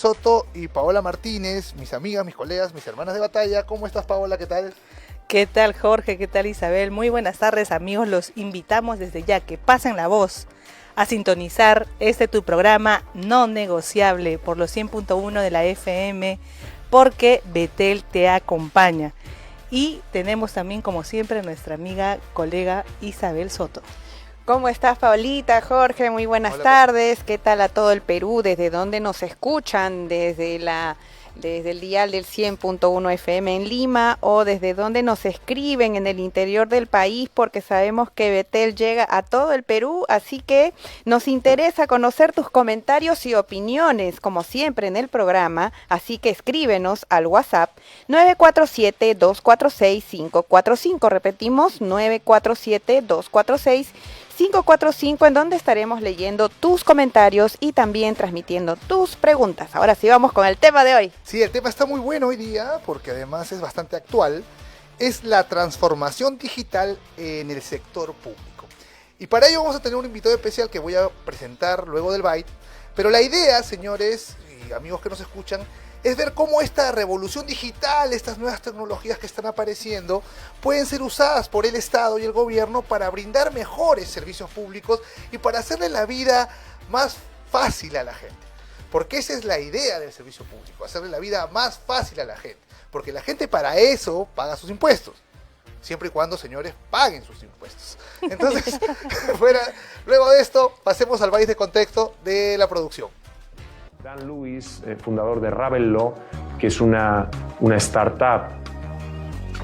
Soto y Paola Martínez, mis amigas, mis colegas, mis hermanas de batalla. ¿Cómo estás, Paola? ¿Qué tal? ¿Qué tal, Jorge? ¿Qué tal, Isabel? Muy buenas tardes, amigos. Los invitamos desde ya que pasen la voz a sintonizar tu programa no negociable por los 100.1 de la FM, porque Betel te acompaña. Y tenemos también, como siempre, nuestra amiga, colega Isabel Soto. ¿Cómo estás, Paolita, Jorge? Muy buenas tardes. ¿Qué tal a todo el Perú? ¿Desde dónde nos escuchan? ¿Desde el dial del 100.1 FM en Lima, o desde dónde nos escriben en el interior del país? Porque sabemos que Betel llega a todo el Perú, así que nos interesa conocer tus comentarios y opiniones, como siempre en el programa, así que escríbenos al WhatsApp 947-246-545, repetimos, 947-246-545, en donde estaremos leyendo tus comentarios y también transmitiendo tus preguntas. Ahora sí, vamos con el tema de hoy. Sí, el tema está muy bueno hoy día, porque además es bastante actual. Es la transformación digital en el sector público. Y para ello vamos a tener un invitado especial que voy a presentar luego del Byte. Pero la idea, señores y amigos que nos escuchan, es ver cómo esta revolución digital, estas nuevas tecnologías que están apareciendo, pueden ser usadas por el Estado y el gobierno para brindar mejores servicios públicos y para hacerle la vida más fácil a la gente. Porque esa es la idea del servicio público, hacerle la vida más fácil a la gente. Porque la gente para eso paga sus impuestos. Siempre y cuando, señores, paguen sus impuestos. Entonces, luego de esto, pasemos al país de contexto de la producción. Dan Lewis, fundador de Ravello, que es una startup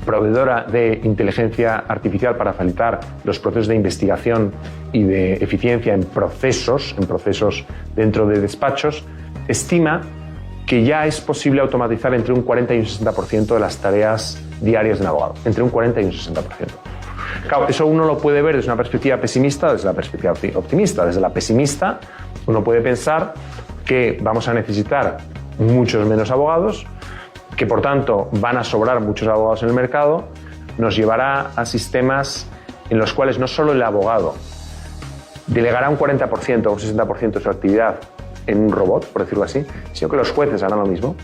proveedora de inteligencia artificial para facilitar los procesos de investigación y de eficiencia en procesos dentro de despachos, estima que ya es posible automatizar entre un 40 y un 60% de las tareas diarias de un abogado, entre un 40 y un 60%. Claro, eso uno lo puede ver desde una perspectiva pesimista o desde la perspectiva optimista. Desde la pesimista, uno puede pensar que vamos a necesitar muchos menos abogados, que por tanto van a sobrar muchos abogados en el mercado, nos llevará a sistemas en los cuales no solo el abogado delegará un 40% o un 60% de su actividad en un robot, por decirlo así, sino que los jueces harán lo mismo,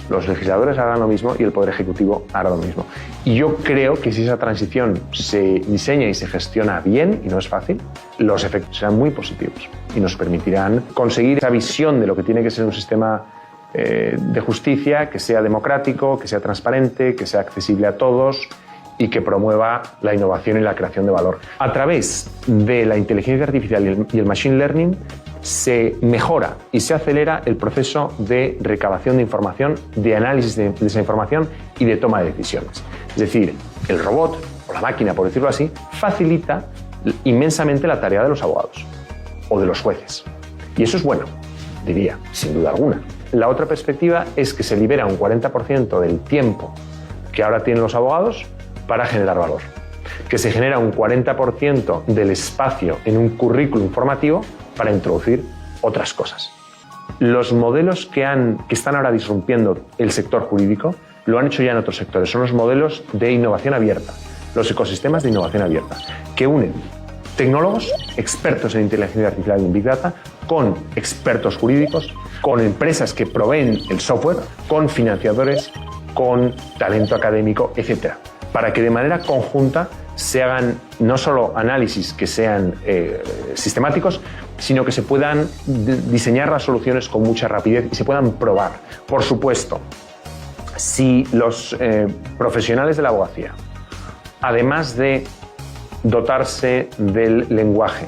los legisladores harán lo mismo y el Poder Ejecutivo hará lo mismo. Y yo creo que si esa transición se diseña y se gestiona bien, y no es fácil, los efectos serán muy positivos y nos permitirán conseguir esa visión de lo que tiene que ser un sistema de justicia que sea democrático, que sea transparente, que sea accesible a todos y que promueva la innovación y la creación de valor. A través de la inteligencia artificial y el machine learning se mejora y se acelera el proceso de recabación de información, de análisis de esa información y de toma de decisiones. Es decir, el robot, o la máquina, por decirlo así, facilita inmensamente la tarea de los abogados o de los jueces. Y eso es bueno, diría, sin duda alguna. La otra perspectiva es que se libera un 40% del tiempo que ahora tienen los abogados para generar valor. Que se genera un 40% del espacio en un currículum formativo para introducir otras cosas. Los modelos que están ahora disrumpiendo el sector jurídico lo han hecho ya en otros sectores. Son los modelos de innovación abierta, los ecosistemas de innovación abierta, que unen tecnólogos, expertos en inteligencia artificial y en Big Data, con expertos jurídicos, con empresas que proveen el software, con financiadores, con talento académico, etc. Para que de manera conjunta se hagan no solo análisis que sean sistemáticos, sino que se puedan diseñar las soluciones con mucha rapidez y se puedan probar. Por supuesto, si los profesionales de la abogacía, además de dotarse del lenguaje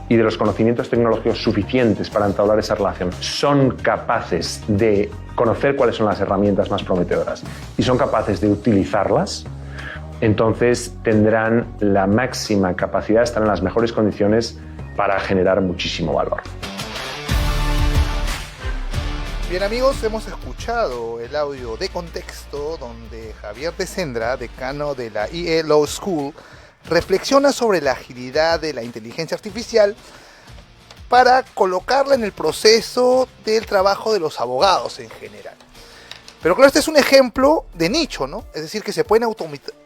y de los conocimientos tecnológicos suficientes para entablar esa relación, son capaces de conocer cuáles son las herramientas más prometedoras y son capaces de utilizarlas, entonces tendrán la máxima capacidad, estar en las mejores condiciones para generar muchísimo valor. Bien, amigos, hemos escuchado el audio de contexto donde Javier Desendra, decano de la IE Law School, reflexiona sobre la agilidad de la inteligencia artificial para colocarla en el proceso del trabajo de los abogados en general. Pero claro, este es un ejemplo de nicho, ¿no? Es decir, que se pueden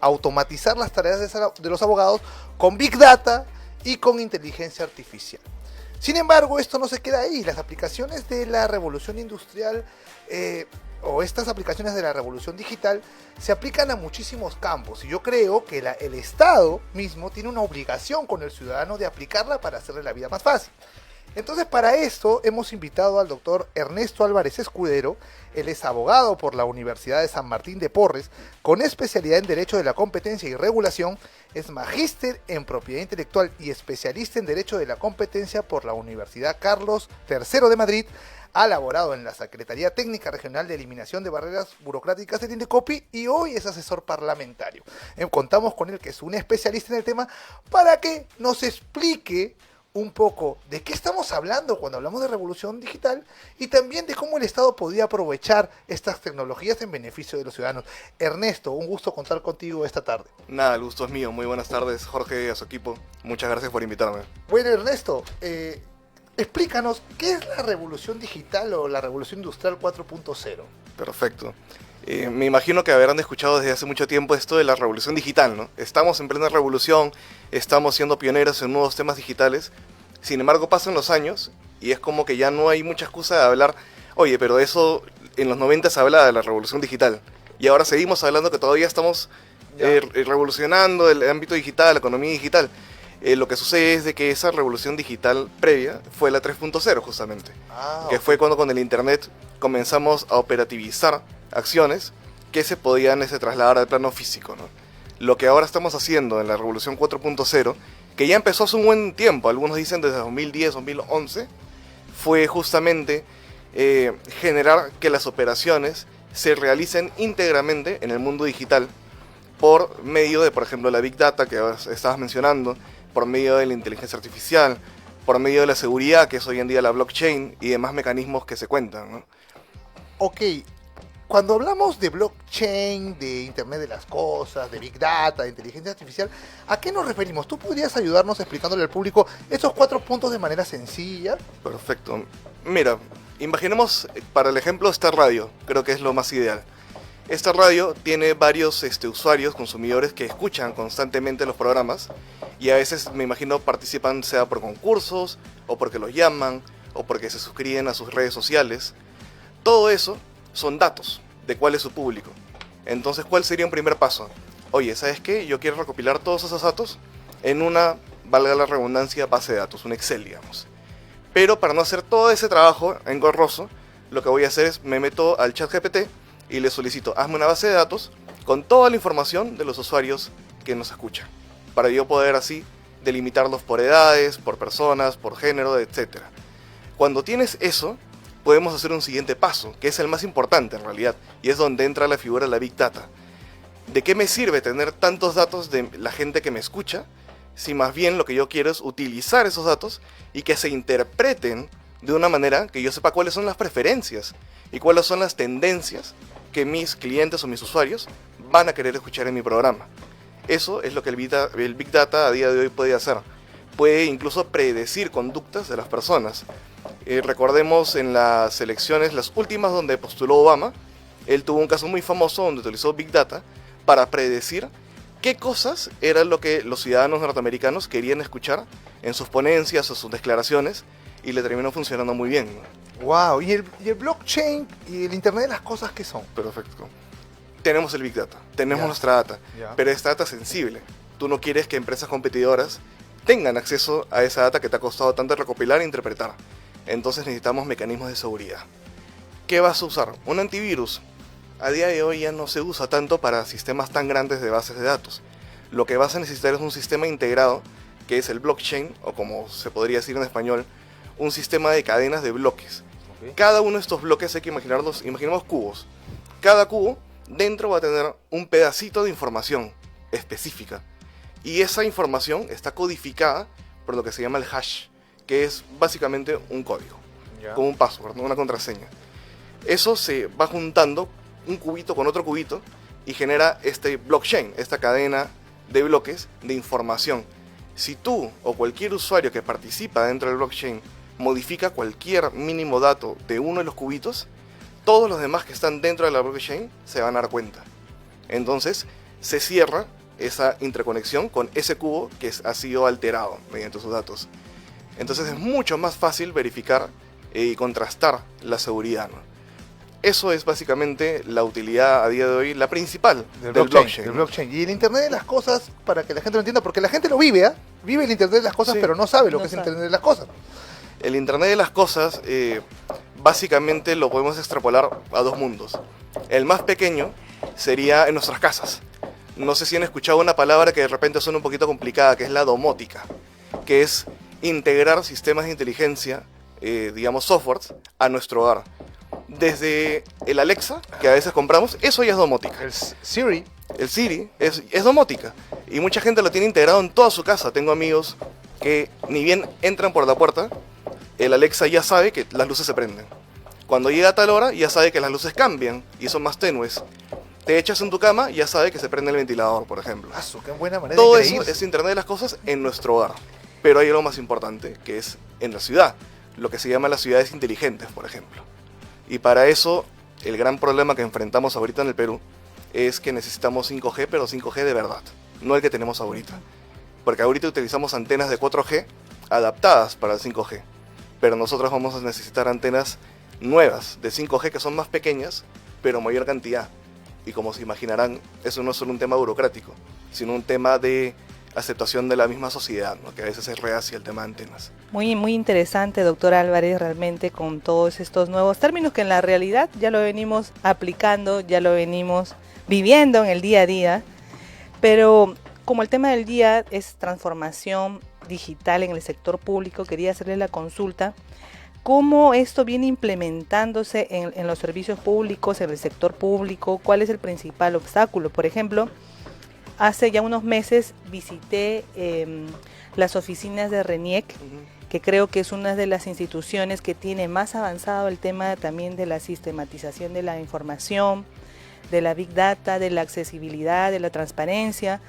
automatizar las tareas de los abogados con Big Data y con inteligencia artificial. Sin embargo, esto no se queda ahí. Las aplicaciones de la revolución industrial o estas aplicaciones de la revolución digital se aplican a muchísimos campos, y yo creo que el Estado mismo tiene una obligación con el ciudadano de aplicarla para hacerle la vida más fácil. Entonces, para esto hemos invitado al doctor Ernesto Álvarez Escudero. Él es abogado por la Universidad de San Martín de Porres, con especialidad en Derecho de la Competencia y Regulación. Es magíster en Propiedad Intelectual y especialista en Derecho de la Competencia por la Universidad Carlos III de Madrid. Ha laborado en la Secretaría Técnica Regional de Eliminación de Barreras Burocráticas del INDECOPI y hoy es asesor parlamentario. Contamos con él, que es un especialista en el tema, para que nos explique un poco de qué estamos hablando cuando hablamos de revolución digital y también de cómo el Estado podía aprovechar estas tecnologías en beneficio de los ciudadanos. Ernesto, un gusto contar contigo esta tarde. Nada, el gusto es mío. Muy buenas tardes, Jorge, y a su equipo. Muchas gracias por invitarme. Bueno, Ernesto, explícanos, ¿qué es la revolución digital o la revolución industrial 4.0? Perfecto. Me imagino que habrán escuchado desde hace mucho tiempo esto de la revolución digital, ¿no? Estamos en plena revolución, estamos siendo pioneros en nuevos temas digitales. Sin embargo, pasan los años y es como que ya no hay mucha excusa de hablar, oye, pero eso en los 90 se hablaba de la revolución digital. Y ahora seguimos hablando que todavía estamos revolucionando el ámbito digital, la economía digital. Lo que sucede es de que esa revolución digital previa fue la 3.0 justamente, que fue cuando con el internet comenzamos a operativizar acciones que se podían trasladar al plano físico, ¿no? Lo que ahora estamos haciendo en la revolución 4.0, que ya empezó hace un buen tiempo, algunos dicen desde 2010, 2011, fue justamente generar que las operaciones se realicen íntegramente en el mundo digital por medio de, por ejemplo, la Big Data que estabas mencionando, por medio de la inteligencia artificial, por medio de la seguridad, que es hoy en día la blockchain, y demás mecanismos que se cuentan, ¿no? Ok, cuando hablamos de blockchain, de Internet de las Cosas, de Big Data, de inteligencia artificial, ¿a qué nos referimos? ¿Tú podrías ayudarnos explicándole al público estos 4 puntos de manera sencilla? Perfecto. Mira, imaginemos para el ejemplo esta radio, creo que es lo más ideal. Esta radio tiene varios usuarios, consumidores que escuchan constantemente los programas y a veces, me imagino, participan sea por concursos o porque los llaman o porque se suscriben a sus redes sociales. Todo eso son datos de cuál es su público. Entonces, ¿cuál sería un primer paso? Oye, ¿sabes qué? Yo quiero recopilar todos esos datos en una, valga la redundancia, base de datos, un Excel, digamos. Pero para no hacer todo ese trabajo engorroso, lo que voy a hacer es, me meto al ChatGPT y le solicito, hazme una base de datos con toda la información de los usuarios que nos escuchan, para yo poder así delimitarlos por edades, por personas, por género, etc. Cuando tienes eso, podemos hacer un siguiente paso, que es el más importante en realidad, y es donde entra la figura de la Big Data. ¿De qué me sirve tener tantos datos de la gente que me escucha, si más bien lo que yo quiero es utilizar esos datos y que se interpreten de una manera que yo sepa cuáles son las preferencias y cuáles son las tendencias que mis clientes o mis usuarios van a querer escuchar en mi programa? Eso es lo que el Big Data a día de hoy puede hacer. Puede incluso predecir conductas de las personas. Recordemos en las elecciones, las últimas donde postuló Obama, él tuvo un caso muy famoso donde utilizó Big Data para predecir qué cosas era lo que los ciudadanos norteamericanos querían escuchar en sus ponencias o sus declaraciones, y le terminó funcionando muy bien, ¿no? Wow, ¿y el blockchain y el Internet de las Cosas qué son? Perfecto. Tenemos el Big Data, tenemos nuestra data, pero esta data sensible. Tú no quieres que empresas competidoras tengan acceso a esa data que te ha costado tanto recopilar e interpretar. Entonces necesitamos mecanismos de seguridad. ¿Qué vas a usar? Un antivirus. A día de hoy ya no se usa tanto para sistemas tan grandes de bases de datos. Lo que vas a necesitar es un sistema integrado, que es el blockchain, o como se podría decir en español, un sistema de cadenas de bloques. Okay. Cada uno de estos bloques hay que imaginarlos, imaginemos cubos. Cada cubo dentro va a tener un pedacito de información específica. Y esa información está codificada por lo que se llama el hash, que es básicamente un código, como un password, ¿no? Una contraseña. Eso se va juntando un cubito con otro cubito y genera este blockchain, esta cadena de bloques de información. Si tú o cualquier usuario que participa dentro del blockchain modifica cualquier mínimo dato de uno de los cubitos, todos los demás que están dentro de la blockchain se van a dar cuenta. Entonces se cierra esa interconexión con ese cubo que ha sido alterado mediante sus datos. Entonces es mucho más fácil verificar y contrastar la seguridad, ¿no? Eso es básicamente la utilidad a día de hoy, la principal del blockchain. Del blockchain. Y el Internet de las cosas, para que la gente lo entienda, porque la gente lo vive, ¿eh? Vive el Internet de las cosas, Sí. pero no sabe lo No que es sabe. Internet de las cosas. El Internet de las cosas, básicamente lo podemos extrapolar a dos mundos. El más pequeño sería en nuestras casas. No sé si han escuchado una palabra que de repente suena un poquito complicada, que es la domótica, que es integrar sistemas de inteligencia, digamos softwares, a nuestro hogar. Desde el Alexa, que a veces compramos, eso ya es domótica. El Siri, El Siri es domótica y mucha gente lo tiene integrado en toda su casa. Tengo amigos que ni bien entran por la puerta, el Alexa ya sabe que las luces se prenden. Cuando llega a tal hora, ya sabe que las luces cambian y son más tenues. Te echas en tu cama, ya sabe que se prende el ventilador, por ejemplo. qué buena manera Todo de eso creerse. es Internet de las cosas en nuestro hogar. Pero hay algo más importante, que es en la ciudad, lo que se llama las ciudades inteligentes, por ejemplo. Y para eso, el gran problema que enfrentamos ahorita en el Perú es que necesitamos 5G, pero 5G de verdad, no el que tenemos ahorita. Porque ahorita utilizamos antenas de 4G adaptadas para el 5G, pero nosotros vamos a necesitar antenas nuevas de 5G que son más pequeñas, pero mayor cantidad. Y como se imaginarán, eso no es solo un tema burocrático, sino un tema de aceptación de la misma sociedad, ¿no? Que a veces es reacia el tema de antenas. Muy, muy interesante, doctor Álvarez, realmente con todos estos nuevos términos que en la realidad ya lo venimos aplicando, ya lo venimos viviendo en el día a día, pero como el tema del día es transformación digital en el sector público, quería hacerle la consulta. ¿Cómo esto viene implementándose en los servicios públicos, en el sector público? ¿Cuál es el principal obstáculo? Por ejemplo, hace ya unos meses visité las oficinas de RENIEC, que creo que es una de las instituciones que tiene más avanzado el tema también de la sistematización de la información, de la Big Data, de la accesibilidad, de la transparencia.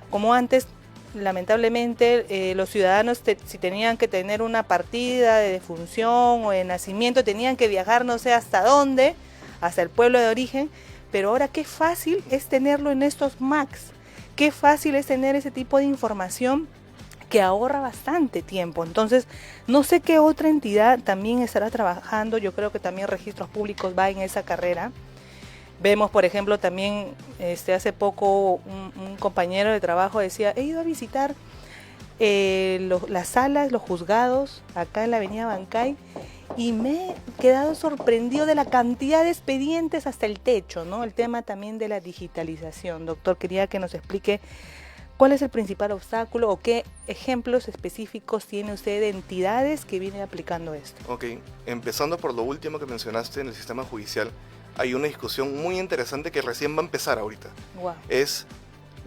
Como antes, lamentablemente, los ciudadanos si tenían que tener una partida de defunción o de nacimiento, tenían que viajar no sé hasta dónde, hasta el pueblo de origen, pero ahora qué fácil es tenerlo en estos Macs. Qué fácil es tener ese tipo de información que ahorra bastante tiempo. Entonces, no sé qué otra entidad también estará trabajando. Yo creo que también Registros Públicos va en esa carrera. Vemos, por ejemplo, también hace poco un compañero de trabajo decía, he ido a visitar las salas, los juzgados, acá en la avenida Bancay, y me he quedado sorprendido de la cantidad de expedientes hasta el techo, ¿no? El tema también de la digitalización. Doctor, quería que nos explique cuál es el principal obstáculo o qué ejemplos específicos tiene usted de entidades que vienen aplicando esto. Ok, empezando por lo último que mencionaste en el sistema judicial, hay una discusión muy interesante que recién va a empezar ahorita. Wow.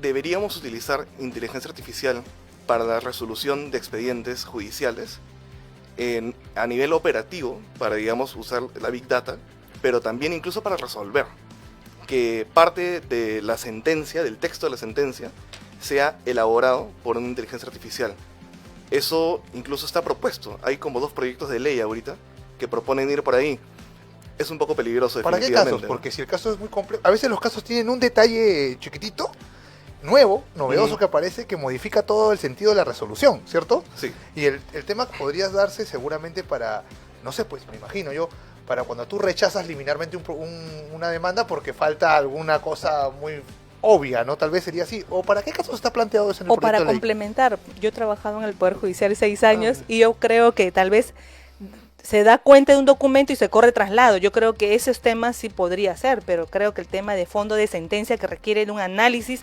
¿Deberíamos utilizar inteligencia artificial para la resolución de expedientes judiciales a nivel operativo, para, digamos, usar la Big Data, pero también incluso para resolver? Que parte de la sentencia, del texto de la sentencia, sea elaborado por una inteligencia artificial. Eso incluso está propuesto. Hay como 2 proyectos de ley ahorita que proponen ir por ahí. Es un poco peligroso, ¿Para qué definitivamente. casos? Porque si el caso es muy complejo, a veces los casos tienen un detalle chiquitito, nuevo, novedoso que aparece, que modifica todo el sentido de la resolución, ¿cierto? Sí. Y el tema podría darse seguramente para, no sé, pues me imagino yo, para cuando tú rechazas liminarmente una demanda porque falta alguna cosa muy obvia, ¿no? Tal vez sería así. ¿O para qué casos está planteado eso en el O para proyecto de ley? complementar, yo he trabajado en el Poder Judicial 6 años y yo creo que tal vez se da cuenta de un documento y se corre traslado. Yo creo que esos temas sí podría ser, pero creo que el tema de fondo de sentencia que requiere de un análisis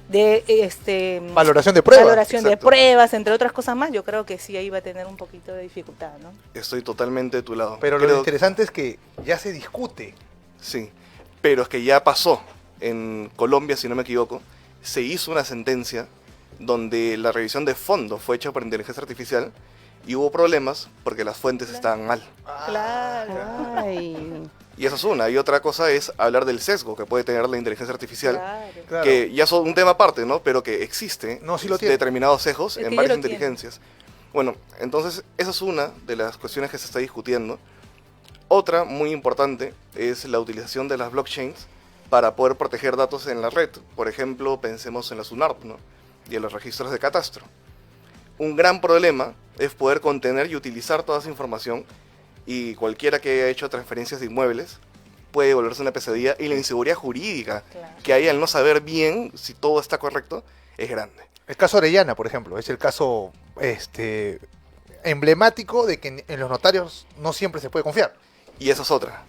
de Valoración de pruebas. valoración de Exacto. pruebas, entre otras cosas más, yo creo que sí ahí va a tener un poquito de dificultad, ¿no? Estoy totalmente de tu lado. Pero lo Creo- interesante es que ya se discute. Sí, pero es que ya pasó en Colombia, si no me equivoco, se hizo una sentencia donde la revisión de fondo fue hecha por inteligencia artificial y hubo problemas porque las fuentes estaban mal. Claro. Ay, Y eso es una. Y otra cosa es hablar del sesgo que puede tener la inteligencia artificial, Claro. Claro. que ya son un tema aparte, ¿no? Pero que existe No, sí lo tiene. determinados sesgos Es en que varias ya lo tiene. inteligencias. Bueno, entonces esa es una de las cuestiones que se está discutiendo. Otra muy importante es la utilización de las blockchains para poder proteger datos en la red. Por ejemplo, pensemos en la SUNARP, ¿no? Y en los registros de catastro. Un gran problema es poder contener y utilizar toda esa información, y cualquiera que haya hecho transferencias de inmuebles puede volverse una pesadilla, y la inseguridad jurídica que hay al no saber bien si todo está correcto es grande. El caso Orellana, por ejemplo, es el caso emblemático de que en los notarios no siempre se puede confiar. Y esa es otra,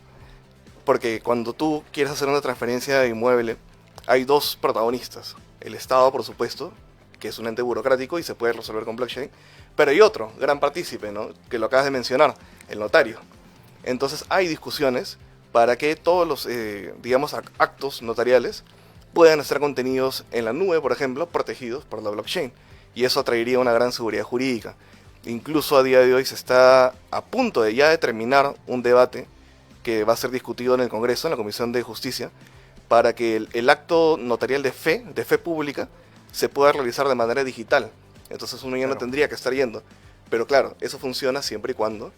porque cuando tú quieres hacer una transferencia de inmueble, hay dos protagonistas. El Estado, por supuesto, que es un ente burocrático y se puede resolver con blockchain, pero hay otro gran partícipe, ¿no?, que lo acabas de mencionar, el notario. Entonces hay discusiones para que todos los, digamos, actos notariales puedan ser contenidos en la nube, por ejemplo, protegidos por la blockchain. Y eso traería una gran seguridad jurídica. Incluso a día de hoy se está a punto de ya terminar un debate que va a ser discutido en el Congreso, en la Comisión de Justicia, para que el acto notarial de fe pública, se pueda realizar de manera digital. Entonces uno ya no tendría que estar yendo. Pero claro, eso funciona siempre y cuando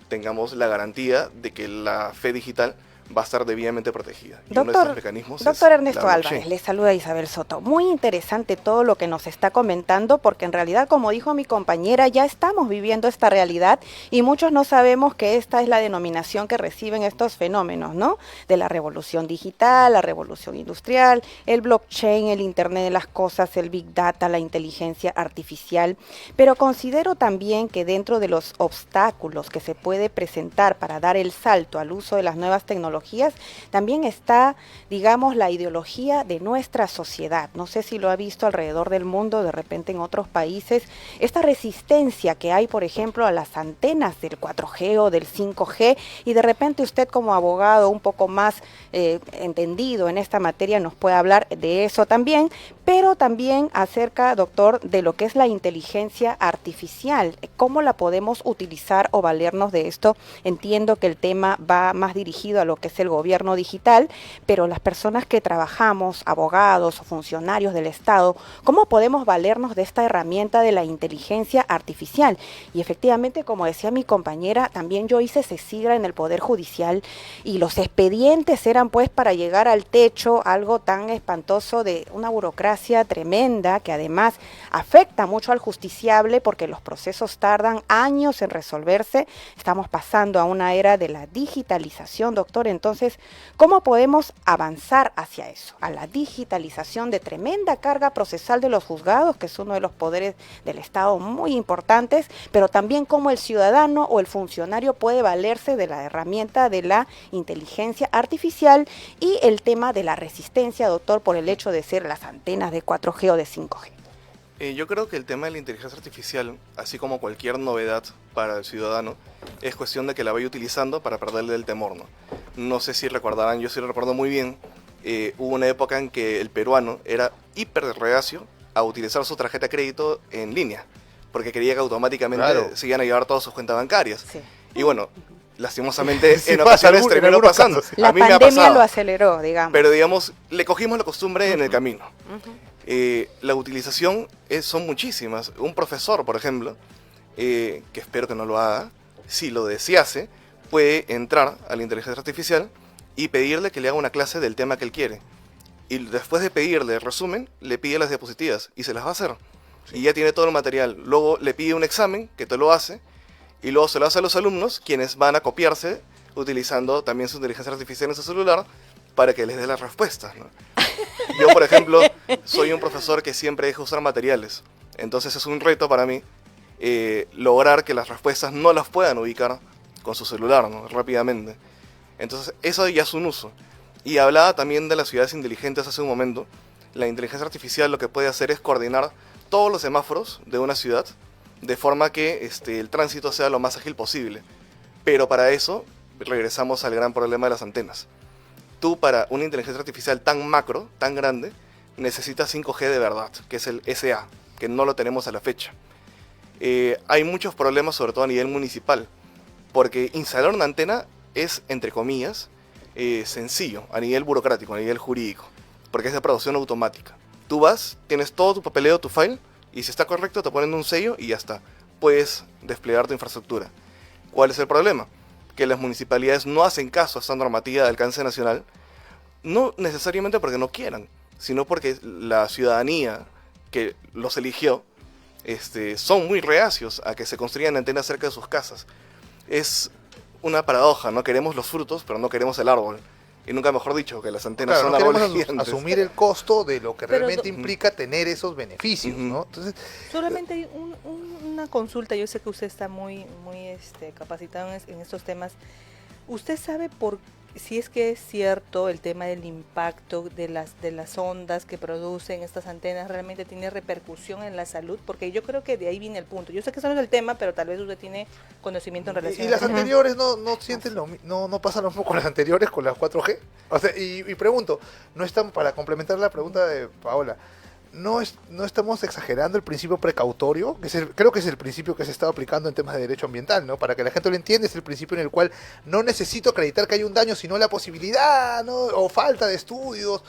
tengamos la garantía de que la fe digital va a estar debidamente protegida. Y uno de estos mecanismos Doctor es Ernesto la Álvarez, blockchain. le saluda Isabel Soto. Muy interesante todo lo que nos está comentando, porque en realidad, como dijo mi compañera, ya estamos viviendo esta realidad y muchos no sabemos que esta es la denominación que reciben estos fenómenos, ¿no? De la revolución digital, la revolución industrial, el blockchain, el Internet de las cosas, el Big Data, la inteligencia artificial. Pero considero también que dentro de los obstáculos que se puede presentar para dar el salto al uso de las nuevas tecnologías, también está, digamos, la ideología de nuestra sociedad. No sé si lo ha visto alrededor del mundo, de repente en otros países, esta resistencia que hay, por ejemplo, a las antenas del 4G o del 5G, y de repente usted, como abogado un poco más entendido en esta materia, nos puede hablar de eso también, pero también acerca, doctor, de lo que es la inteligencia artificial. ¿Cómo la podemos utilizar o valernos de esto? Entiendo que el tema va más dirigido a lo que es el gobierno digital, pero las personas que trabajamos, abogados o funcionarios del Estado, ¿cómo podemos valernos de esta herramienta de la inteligencia artificial? Y efectivamente, como decía mi compañera, también yo hice CECIGRA en el Poder Judicial y los expedientes eran pues para llegar al techo, algo tan espantoso, de una burocracia tremenda que además afecta mucho al justiciable porque los procesos tardan años en resolverse. Estamos pasando a una era de la digitalización, doctor. Entonces, ¿cómo podemos avanzar hacia eso? A la digitalización de tremenda carga procesal de los juzgados, que es uno de los poderes del Estado muy importantes, pero también cómo el ciudadano o el funcionario puede valerse de la herramienta de la inteligencia artificial, y el tema de la resistencia, doctor, por el hecho de ser las antenas de 4G o de 5G. Yo creo que el tema de la inteligencia artificial, así como cualquier novedad para el ciudadano, es cuestión de que la vaya utilizando para perderle el temor, ¿no? No sé si recordarán, yo sí lo recuerdo muy bien, hubo una época en que el peruano era hiper reacio a utilizar su tarjeta de crédito en línea, porque creía que automáticamente se iban a llevar todas sus cuentas bancarias. Sí. Y bueno, lastimosamente Sí, en pasa, ocasiones en terminó algunos pasando. casos. La A mí me ha pandemia pasado. lo aceleró, digamos. Pero digamos, le cogimos la costumbre en el camino. La utilización son muchísimas. Un profesor, por ejemplo, que espero que no lo haga, si lo desease, puede entrar a la inteligencia artificial y pedirle que le haga una clase del tema que él quiere. Y después de pedirle el resumen, le pide las diapositivas y se las va a hacer. Y ya tiene todo el material. Luego le pide un examen que te lo hace, y luego se lo hace a los alumnos, quienes van a copiarse utilizando también su inteligencia artificial en su celular para que les dé las respuestas, ¿no? Yo, por ejemplo, soy un profesor que siempre deja usar materiales. Entonces es un reto para mí lograr que las respuestas no las puedan ubicar con su celular, ¿no?, rápidamente. Entonces eso ya es un uso. Y hablaba también de las ciudades inteligentes hace un momento. La inteligencia artificial lo que puede hacer es coordinar todos los semáforos de una ciudad de forma que el tránsito sea lo más ágil posible. Pero para eso regresamos al gran problema de las antenas. Tú, para una inteligencia artificial tan macro, tan grande, necesitas 5G de verdad, que es el SA, que no lo tenemos a la fecha. Hay muchos problemas, sobre todo a nivel municipal, porque instalar una antena es, entre comillas, sencillo, a nivel burocrático, a nivel jurídico, porque es de producción automática. Tú vas, tienes todo tu papeleo, tu file, y si está correcto te ponen un sello y ya está. Puedes desplegar tu infraestructura. ¿Cuál es el problema? Que las municipalidades no hacen caso a esta normativa de alcance nacional, no necesariamente porque no quieran, sino porque la ciudadanía que los eligió son muy reacios a que se construyan antenas cerca de sus casas. Es una paradoja, ¿no? Queremos los frutos, pero no queremos el árbol. Y nunca mejor dicho, que las antenas Claro, son no árboles queremos gigantes. asumir el costo de lo que Pero realmente implica tener esos beneficios, ¿no? Entonces, Solamente hay una consulta. Yo sé que usted está muy capacitado en estos temas. ¿Usted sabe si es que es cierto el tema del impacto de las ondas que producen estas antenas realmente tiene repercusión en la salud? Porque yo creo que de ahí viene el punto. Yo sé que eso no es el tema, pero tal vez usted tiene conocimiento en relación y a las eso. anteriores no sienten no pasan lo mismo con las anteriores, con las 4G. O sea, y pregunto, no están, para complementar la pregunta de Paola, no estamos exagerando el principio precautorio, que creo que es el principio que se está aplicando en temas de derecho ambiental, ¿no? Para que la gente lo entienda, es el principio en el cual no necesito acreditar que hay un daño, sino la posibilidad, ¿no? O falta de estudios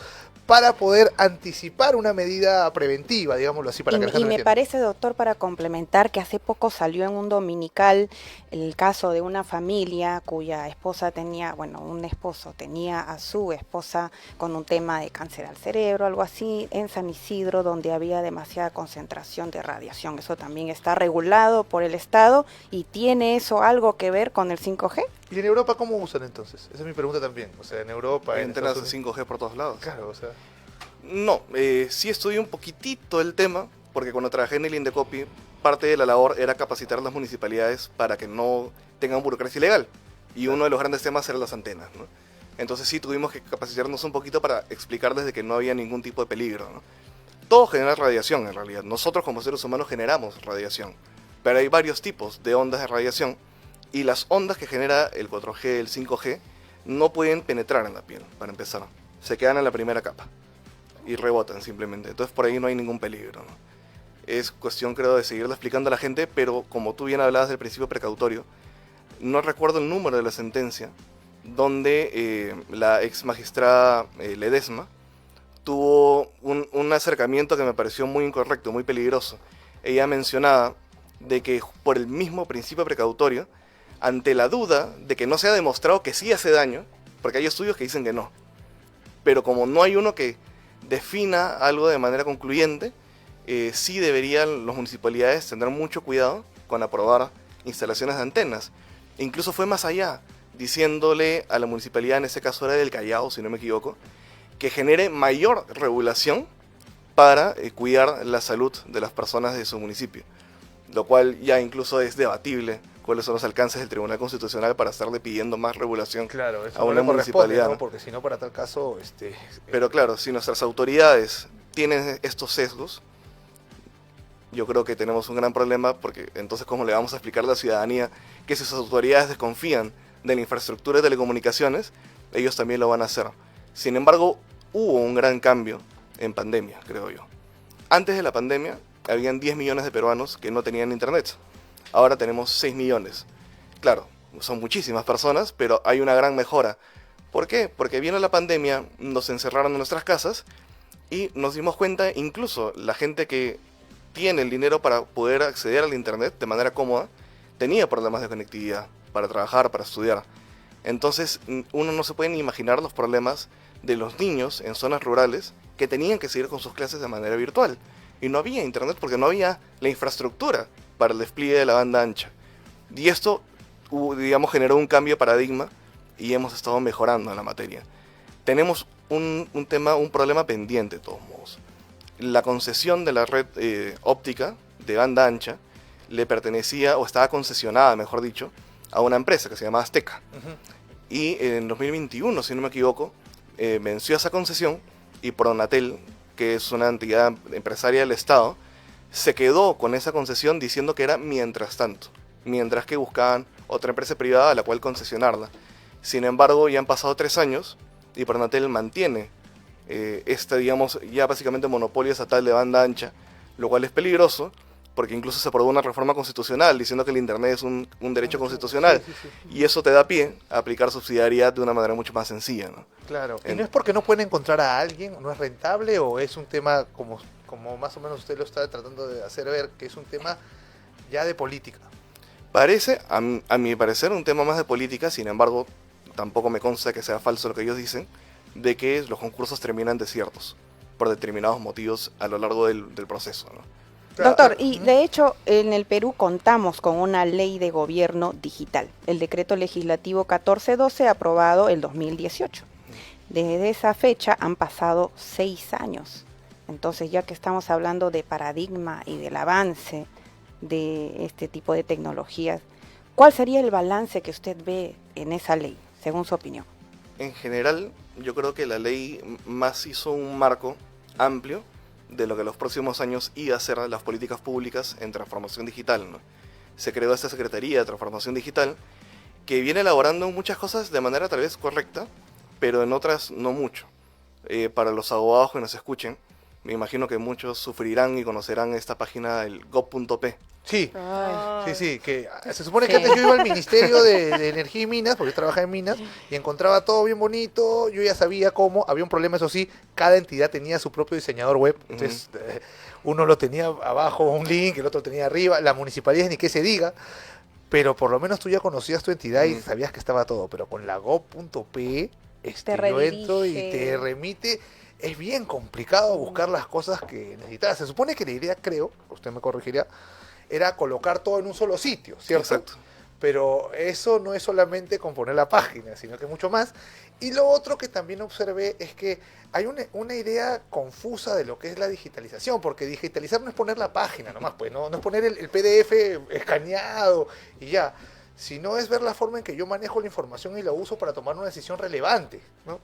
para poder anticipar una medida preventiva, digámoslo así, para que la gente Y lo me entienda. parece, doctor, para complementar, que hace poco salió en un dominical el caso de una familia cuya esposa tenía, bueno, un esposo tenía a su esposa con un tema de cáncer al cerebro, algo así, en San Isidro, donde había demasiada concentración de radiación. Eso también está regulado por el Estado, y ¿tiene eso algo que ver con el 5G? ¿Y en Europa cómo usan entonces? Esa es mi pregunta también. O sea, en Europa, Hay en antenas Estados Unidos. 5G por todos lados. Claro, o sea. No, sí estudié un poquitito el tema, porque cuando trabajé en el Indecopi, parte de la labor era capacitar a las municipalidades para que no tengan burocracia ilegal. Y uno de los grandes temas era las antenas, ¿no? Entonces sí tuvimos que capacitarnos un poquito para explicarles de que no había ningún tipo de peligro, ¿no? Todo genera radiación en realidad. Nosotros como seres humanos generamos radiación. Pero hay varios tipos de ondas de radiación, y las ondas que genera el 4G, el 5G, no pueden penetrar en la piel, para empezar. Se quedan en la primera capa y rebotan simplemente. Entonces por ahí no hay ningún peligro, ¿no? Es cuestión, creo, de seguirlo explicando a la gente, pero como tú bien hablabas del principio precautorio, no recuerdo el número de la sentencia, donde la ex magistrada Ledesma tuvo un acercamiento que me pareció muy incorrecto, muy peligroso. Ella mencionaba de que por el mismo principio precautorio, ante la duda de que no se ha demostrado que sí hace daño, porque hay estudios que dicen que no, pero como no hay uno que defina algo de manera concluyente, sí deberían las municipalidades tener mucho cuidado con aprobar instalaciones de antenas. E incluso fue más allá, diciéndole a la municipalidad, en ese caso era del Callao, si no me equivoco, que genere mayor regulación para cuidar la salud de las personas de su municipio, lo cual ya incluso es debatible cuáles son los alcances del Tribunal Constitucional para estarle pidiendo más regulación Claro, eso a una no le corresponde, municipalidad, ¿no? ¿no? Porque si no, para tal caso, Pero claro, si nuestras autoridades tienen estos sesgos, yo creo que tenemos un gran problema, porque entonces ¿cómo le vamos a explicar a la ciudadanía que si sus autoridades desconfían de la infraestructura de telecomunicaciones, ellos también lo van a hacer? Sin embargo, hubo un gran cambio en pandemia, creo yo. Antes de la pandemia, habían 10 millones de peruanos que no tenían internet. Ahora tenemos 6 millones. Claro, son muchísimas personas, pero hay una gran mejora. ¿Por qué? Porque vino la pandemia, nos encerraron en nuestras casas y nos dimos cuenta, incluso la gente que tiene el dinero para poder acceder al internet de manera cómoda, tenía problemas de conectividad para trabajar, para estudiar. Entonces, uno no se puede ni imaginar los problemas de los niños en zonas rurales que tenían que seguir con sus clases de manera virtual. Y no había internet porque no había la infraestructura para el despliegue de la banda ancha. Y esto, digamos, generó un cambio de paradigma y hemos estado mejorando en la materia. Tenemos un problema pendiente de todos modos. La concesión de la red óptica de banda ancha le pertenecía, o estaba concesionada, mejor dicho, a una empresa que se llama Azteca. Y en 2021, si no me equivoco, venció esa concesión y Pronatel, que es una entidad empresaria del Estado, se quedó con esa concesión diciendo que era mientras tanto, mientras que buscaban otra empresa privada a la cual concesionarla. Sin embargo, ya han pasado 3 años y Pronatel mantiene digamos, ya básicamente monopolio estatal de banda ancha, lo cual es peligroso, porque incluso se aprobó una reforma constitucional diciendo que el internet es un derecho constitucional, y eso te da pie a aplicar subsidiariedad de una manera mucho más sencilla, ¿no? Claro, y no es porque no pueden encontrar a alguien, no es rentable, o es un tema como más o menos usted lo está tratando de hacer ver, que es un tema ya de política. Parece, a mi parecer, un tema más de política. Sin embargo, tampoco me consta que sea falso lo que ellos dicen, de que los concursos terminan desiertos por determinados motivos a lo largo del proceso, ¿no? Doctor, y de hecho en el Perú contamos con una ley de gobierno digital, el decreto legislativo 1412 aprobado el 2018. Desde esa fecha han pasado 6 años. Entonces, ya que estamos hablando de paradigma y del avance de este tipo de tecnologías, ¿cuál sería el balance que usted ve en esa ley, según su opinión? En general, yo creo que la ley más hizo un marco amplio de lo que los próximos años iba a ser las políticas públicas en transformación digital, ¿no? Se creó esta Secretaría de Transformación Digital que viene elaborando muchas cosas de manera tal vez correcta, pero en otras no mucho. Para los abogados que nos escuchen, me imagino que muchos sufrirán y conocerán esta página, el gov.p. Sí, Ay. sí, que se supone que Sí. antes yo iba al Ministerio de Energía y Minas, porque yo trabajaba en minas, y encontraba todo bien bonito, yo ya sabía cómo, había un problema, eso sí, cada entidad tenía su propio diseñador web, entonces uno lo tenía abajo un link, el otro tenía arriba, la municipalidad ni qué se diga, pero por lo menos tú ya conocías tu entidad y sabías que estaba todo, pero con la gov.p, yo entro y te remite. Es bien complicado buscar las cosas que necesitas. Se supone que la idea, creo, usted me corregiría, era colocar todo en un solo sitio, ¿cierto? Exacto. Pero eso no es solamente componer la página, sino que mucho más. Y lo otro que también observé es que hay una idea confusa de lo que es la digitalización, porque digitalizar no es poner la página nomás, pues no es poner el PDF escaneado y ya, sino es ver la forma en que yo manejo la información y la uso para tomar una decisión relevante, ¿no?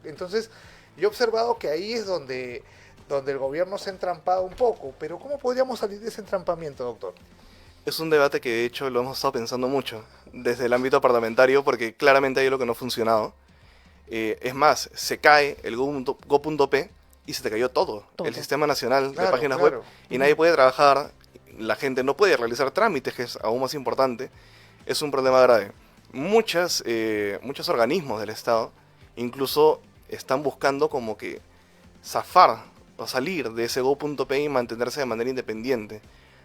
Entonces, yo he observado que ahí es donde el gobierno se ha entrampado un poco, pero ¿cómo podríamos salir de ese entrampamiento, doctor? Es un debate que de hecho lo hemos estado pensando mucho desde el ámbito parlamentario porque claramente hay algo que no ha funcionado. Es más, se cae el go.p y se te cayó todo. El Sistema Nacional de Páginas Web, y nadie puede trabajar, la gente no puede realizar trámites, que es aún más importante. Es un problema grave. Muchos organismos del Estado incluso están buscando como que zafar o salir de ese go.p y mantenerse de manera independiente.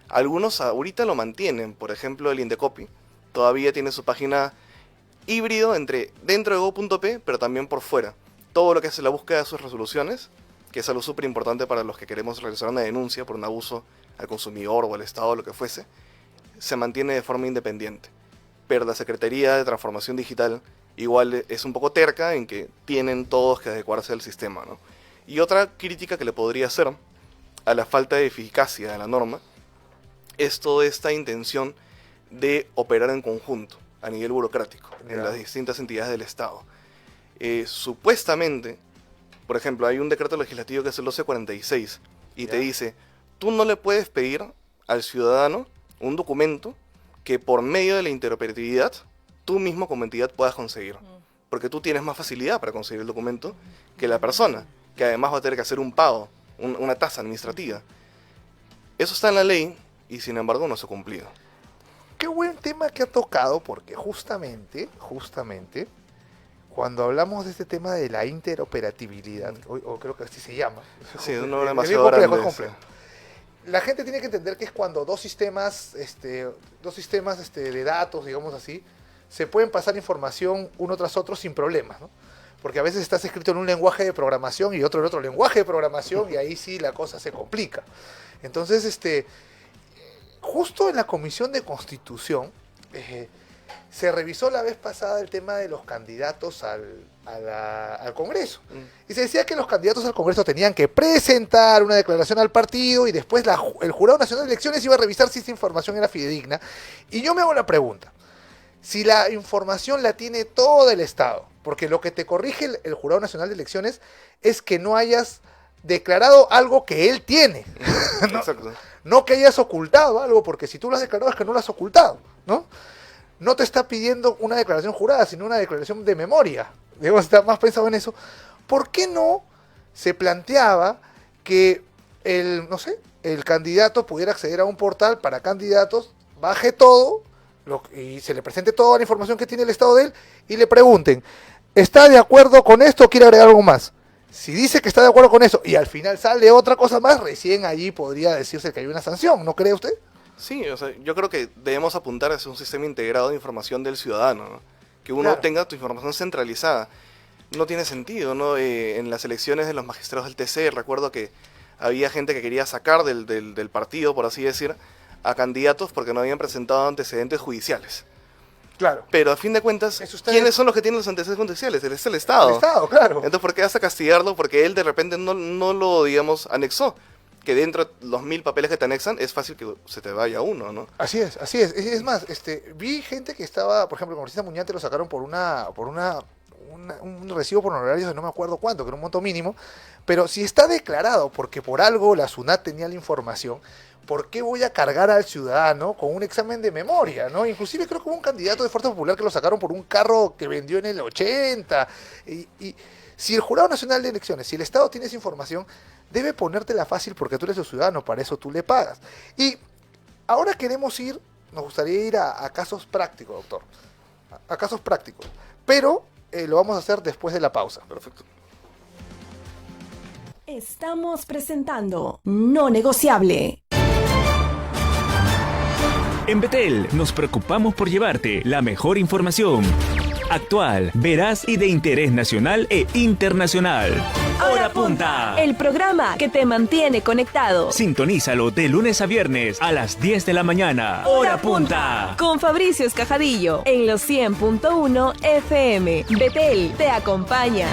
Algunos ahorita lo mantienen, por ejemplo el Indecopi todavía tiene su página híbrido dentro de go.p, pero también por fuera. Todo lo que hace la búsqueda de sus resoluciones, que es algo súper importante para los que queremos realizar una denuncia por un abuso al consumidor o al Estado o lo que fuese, se mantiene de forma independiente. Pero la Secretaría de Transformación Digital igual es un poco terca en que tienen todos que adecuarse al sistema, ¿no? Y otra crítica que le podría hacer a la falta de eficacia de la norma es toda esta intención de operar en conjunto a nivel burocrático en las distintas entidades del Estado. Supuestamente, por ejemplo, hay un decreto legislativo que es el 1246 y te dice, tú no le puedes pedir al ciudadano un documento que por medio de la interoperabilidad tú mismo como entidad puedas conseguir, porque tú tienes más facilidad para conseguir el documento que la persona, que además va a tener que hacer un pago, una tasa administrativa. Eso está en la ley y sin embargo no se ha cumplido. Qué buen tema que ha tocado, porque justamente, cuando hablamos de este tema de la interoperabilidad, o creo que así se llama. Sí, es no demasiado grande. La gente tiene que entender que es cuando dos sistemas de datos, digamos así, se pueden pasar información uno tras otro sin problemas, ¿no? Porque a veces estás escrito en un lenguaje de programación y otro en otro lenguaje de programación y ahí sí la cosa se complica. Entonces, justo en la Comisión de Constitución se revisó la vez pasada el tema de los candidatos al Congreso. Y se decía que los candidatos al Congreso tenían que presentar una declaración al partido y después el Jurado Nacional de Elecciones iba a revisar si esa información era fidedigna. Y yo me hago la pregunta, si la información la tiene todo el Estado, porque lo que te corrige el Jurado Nacional de Elecciones es que no hayas declarado algo que él tiene. ¿No? Exacto. No que hayas ocultado algo, porque si tú lo has declarado es que no lo has ocultado, ¿no? No te está pidiendo una declaración jurada, sino una declaración de memoria. Debemos estar más pensado en eso. ¿Por qué no se planteaba que el candidato pudiera acceder a un portal para candidatos, baje todo y se le presente toda la información que tiene el Estado de él y le pregunten, ¿está de acuerdo con esto o quiere agregar algo más? Si dice que está de acuerdo con eso y al final sale otra cosa más, recién allí podría decirse que hay una sanción, ¿no cree usted? Sí, o sea, yo creo que debemos apuntar hacia un sistema integrado de información del ciudadano, ¿no? Que uno tenga tu información centralizada. No tiene sentido, ¿no? En las elecciones de los magistrados del TC, recuerdo que había gente que quería sacar del partido, por así decir, a candidatos porque no habían presentado antecedentes judiciales. Claro. Pero a fin de cuentas, ¿quiénes son los que tienen los antecedentes judiciales? Es el Estado. El Estado, claro. Entonces, ¿por qué vas a castigarlo? Porque él de repente no lo, digamos, anexó. Que dentro de los 1000 papeles que te anexan, es fácil que se te vaya uno, ¿no? Así es, así es. Es más, vi gente que estaba, por ejemplo, el congresista Muñante lo sacaron por un recibo por honorarios de no me acuerdo cuánto, que era un monto mínimo, pero si está declarado porque por algo la SUNAT tenía la información, ¿por qué voy a cargar al ciudadano con un examen de memoria, ¿no? Inclusive creo que hubo un candidato de Fuerza Popular que lo sacaron por un carro que vendió en el 80, y si el Jurado Nacional de Elecciones, si el Estado tiene esa información, debe ponértela fácil porque tú eres el ciudadano, para eso tú le pagas. Y ahora nos gustaría ir a casos prácticos, doctor, a casos prácticos, pero lo vamos a hacer después de la pausa. Perfecto. Estamos presentando No Negociable. En Betel nos preocupamos por llevarte la mejor información. Actual, veraz y de interés nacional e internacional. Hora Punta. El programa que te mantiene conectado. Sintonízalo de lunes a viernes a las 10 de la mañana. Hora Punta. Con Fabricio Escajadillo en los 100.1 FM. Betel te acompaña.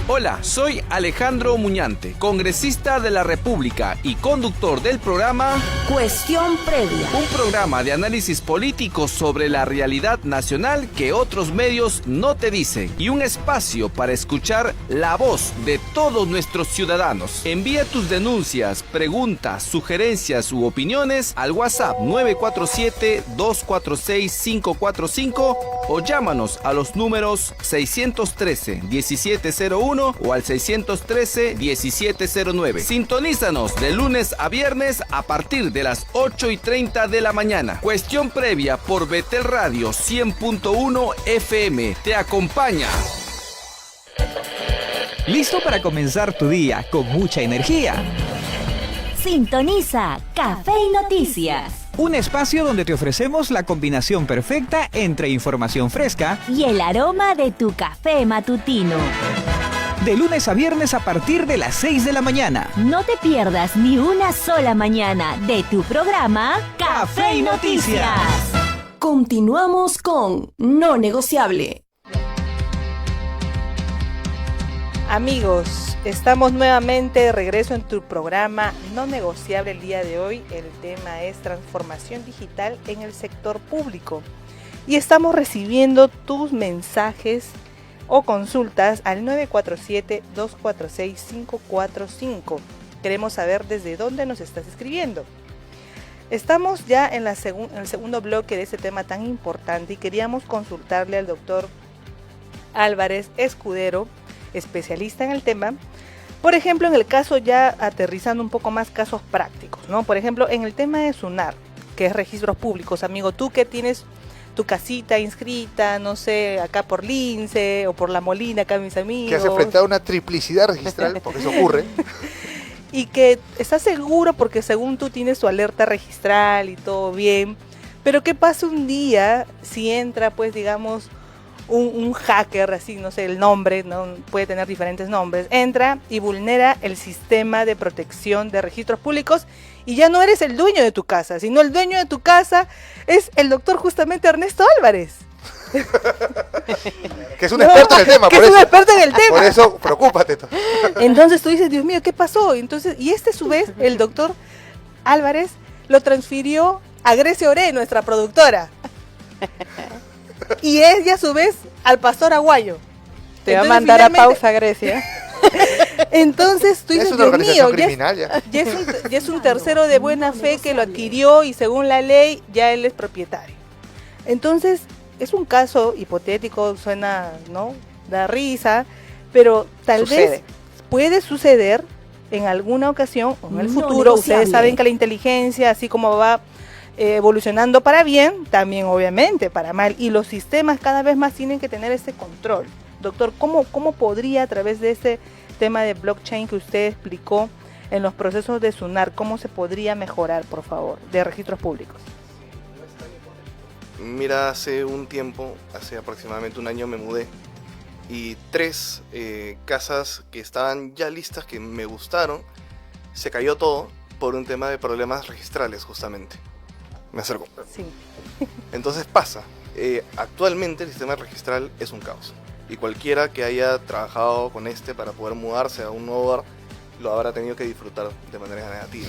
Hola, soy Alejandro Muñante, congresista de la República y conductor del programa Cuestión Previa. Un programa de análisis político sobre la realidad nacional que otros medios no te dicen y un espacio para escuchar la voz de todos nuestros ciudadanos. Envía tus denuncias, preguntas, sugerencias u opiniones al WhatsApp 947-246-545 o llámanos a los números 613-1701 o al 613-1709. Sintonízanos de lunes a viernes a partir de las 8:30 de la mañana. Cuestión Previa por Betel Radio 100.1 FM. Te acompaña. ¿Listo para comenzar tu día con mucha energía? Sintoniza Café y Noticias. Un espacio donde te ofrecemos la combinación perfecta entre información fresca y el aroma de tu café matutino. De lunes a viernes a partir de las 6 de la mañana. No te pierdas ni una sola mañana de tu programa Café y Noticias. Continuamos con No Negociable. Amigos, estamos nuevamente de regreso en tu programa No Negociable el día de hoy. El tema es transformación digital en el sector público. Y estamos recibiendo tus mensajes o consultas al 947-246-545. Queremos saber desde dónde nos estás escribiendo. Estamos ya en el segundo bloque de este tema tan importante y queríamos consultarle al doctor Álvarez Escudero, especialista en el tema. Por ejemplo, en el caso ya aterrizando un poco más casos prácticos, ¿no? Por ejemplo, en el tema de SUNAR, que es registros públicos, amigo, tú que tienes tu casita inscrita, no sé, acá por Lince o por La Molina, acá mis amigos. Que has enfrentado una triplicidad registral, porque eso ocurre. Y que estás seguro porque según tú tienes tu alerta registral y todo bien, pero ¿qué pasa un día si entra, pues digamos, un hacker, así, no sé, el nombre, ¿no? Puede tener diferentes nombres, entra y vulnera el sistema de protección de registros públicos y ya no eres el dueño de tu casa, sino el dueño de tu casa es el doctor justamente Ernesto Álvarez. Que es un experto en el tema, que es un experto en el tema. Por eso, preocúpate. Entonces tú dices, Dios mío, ¿qué pasó? Entonces, y a su vez, el doctor Álvarez lo transfirió a Grecia Oré, nuestra productora. Y ella a su vez al pastor Aguayo. Te va a mandar a pausa, Grecia. Entonces tú dices, es una Dios organización mío, criminal, ya es un tercero de buena fe que lo adquirió y según la ley ya él es propietario. Entonces es un caso hipotético, suena, ¿no? Da risa, pero tal vez puede suceder en alguna ocasión o en el futuro. Ustedes saben que la inteligencia, así como va evolucionando para bien, también obviamente para mal, y los sistemas cada vez más tienen que tener ese control. Doctor, ¿cómo podría a través de ese tema de blockchain que usted explicó en los procesos de SUNAR, cómo se podría mejorar, por favor, de registros públicos? Mira, hace un tiempo, hace aproximadamente un año me mudé y 3 casas que estaban ya listas, que me gustaron, se cayó todo por un tema de problemas registrales, justamente. Me acerco. Sí. Entonces pasa. Actualmente el sistema registral es un caos. Y cualquiera que haya trabajado con para poder mudarse a un nuevo hogar, lo habrá tenido que disfrutar de manera negativa.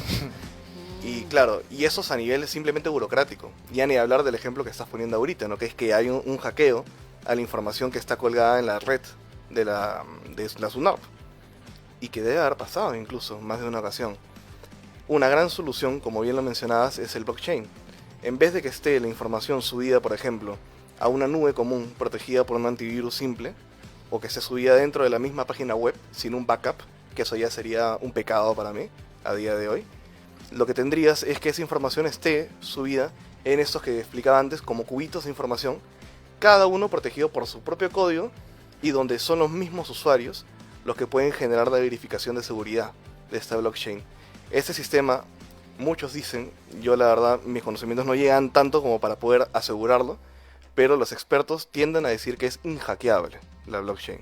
Y claro, y eso es a nivel simplemente burocrático. Ya ni hablar del ejemplo que estás poniendo ahorita, ¿no? Que es que hay un hackeo a la información que está colgada en la red de la SUNARP. Y que debe haber pasado incluso más de una ocasión. Una gran solución, como bien lo mencionabas, es el blockchain. En vez de que esté la información subida, por ejemplo, a una nube común protegida por un antivirus simple, o que esté subida dentro de la misma página web sin un backup, que eso ya sería un pecado para mí a día de hoy, lo que tendrías es que esa información esté subida en estos que explicaba antes como cubitos de información, cada uno protegido por su propio código y donde son los mismos usuarios los que pueden generar la verificación de seguridad de esta blockchain. Este sistema, muchos dicen, yo la verdad mis conocimientos no llegan tanto como para poder asegurarlo, pero los expertos tienden a decir que es inhackeable la blockchain.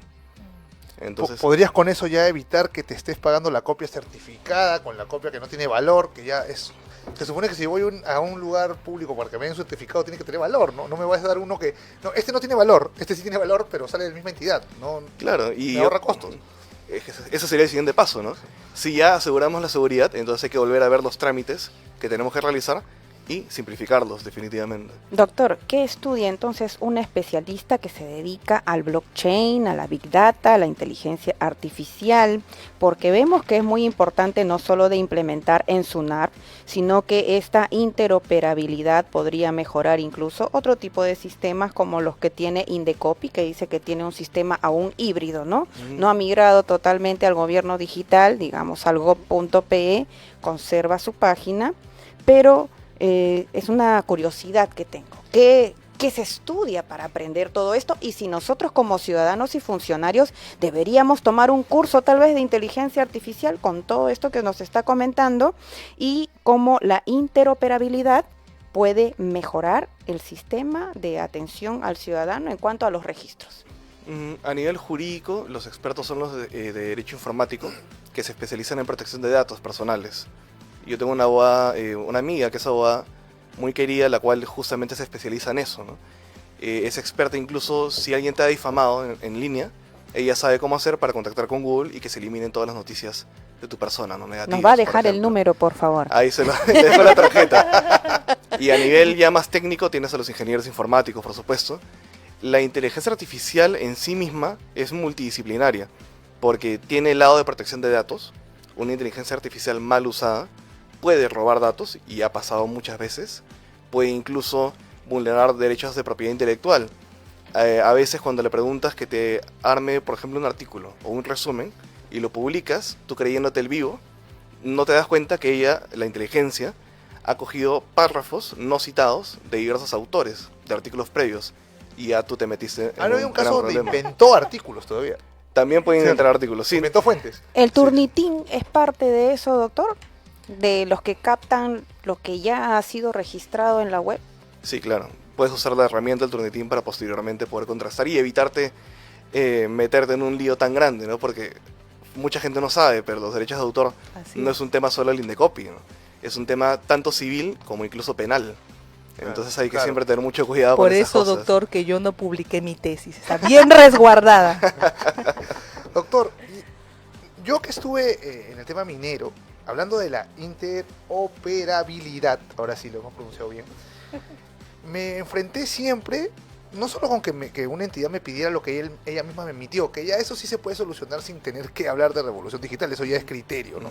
Entonces, ¿podrías con eso ya evitar que te estés pagando la copia certificada con la copia que no tiene valor? Que ya es... Se supone que si voy a un lugar público para que me den un certificado tiene que tener valor, ¿no? No me vas a dar uno que... No, este no tiene valor, este sí tiene valor, pero sale de la misma entidad, ¿no? Claro, y me ahorra costos. Ese sería el siguiente paso, ¿no? Si ya aseguramos la seguridad, entonces hay que volver a ver los trámites que tenemos que realizar y simplificarlos definitivamente. Doctor, ¿qué estudia entonces un especialista que se dedica al blockchain, a la big data, a la inteligencia artificial? Porque vemos que es muy importante no solo de implementar en SUNARP, sino que esta interoperabilidad podría mejorar incluso otro tipo de sistemas como los que tiene Indecopi, que dice que tiene un sistema aún híbrido, ¿no? No ha migrado totalmente al gobierno digital, digamos al gov.pe, conserva su página, pero es una curiosidad que tengo. ¿Qué se estudia para aprender todo esto? Y si nosotros como ciudadanos y funcionarios deberíamos tomar un curso tal vez de inteligencia artificial con todo esto que nos está comentando y cómo la interoperabilidad puede mejorar el sistema de atención al ciudadano en cuanto a los registros. A nivel jurídico, los expertos son los de derecho informático que se especializan en protección de datos personales. Yo tengo una abogada, una amiga que es abogada muy querida, la cual justamente se especializa en eso, ¿no? Es experta incluso si alguien te ha difamado en línea, ella sabe cómo hacer para contactar con Google y que se eliminen todas las noticias de tu persona, ¿no? Negativas. Nos va a dejar el número, por favor. Ahí se lo dejo la tarjeta. Y a nivel ya más técnico tienes a los ingenieros informáticos, por supuesto. La inteligencia artificial en sí misma es multidisciplinaria, porque tiene el lado de protección de datos. Una inteligencia artificial mal usada puede robar datos, y ha pasado muchas veces. Puede incluso vulnerar derechos de propiedad intelectual. A veces cuando le preguntas que te arme, por ejemplo, un artículo o un resumen, y lo publicas, tú creyéndote el vivo, no te das cuenta que ella, la inteligencia, ha cogido párrafos no citados de diversos autores, de artículos previos, y ya tú te metiste en no hay un caso donde inventó artículos todavía. También pueden inventar artículos, sí. Inventó fuentes. ¿El Turnitin es parte de eso, doctor? ¿De los que captan lo que ya ha sido registrado en la web? Sí, claro. Puedes usar la herramienta del Turnitin para posteriormente poder contrastar y evitarte meterte en un lío tan grande, ¿no? Porque mucha gente no sabe, pero los derechos de autor no es un tema solo del Indecopi, ¿no? Es un tema tanto civil como incluso penal. Entonces hay que siempre tener mucho cuidado con esas cosas. Por eso, doctor, que yo no publiqué mi tesis. Está bien resguardada. Doctor, yo que estuve en el tema minero, hablando de la interoperabilidad, ahora sí lo hemos pronunciado bien, me enfrenté siempre, no solo con que una entidad me pidiera lo que ella misma me emitió, que ya eso sí se puede solucionar sin tener que hablar de revolución digital, eso ya es criterio, ¿no?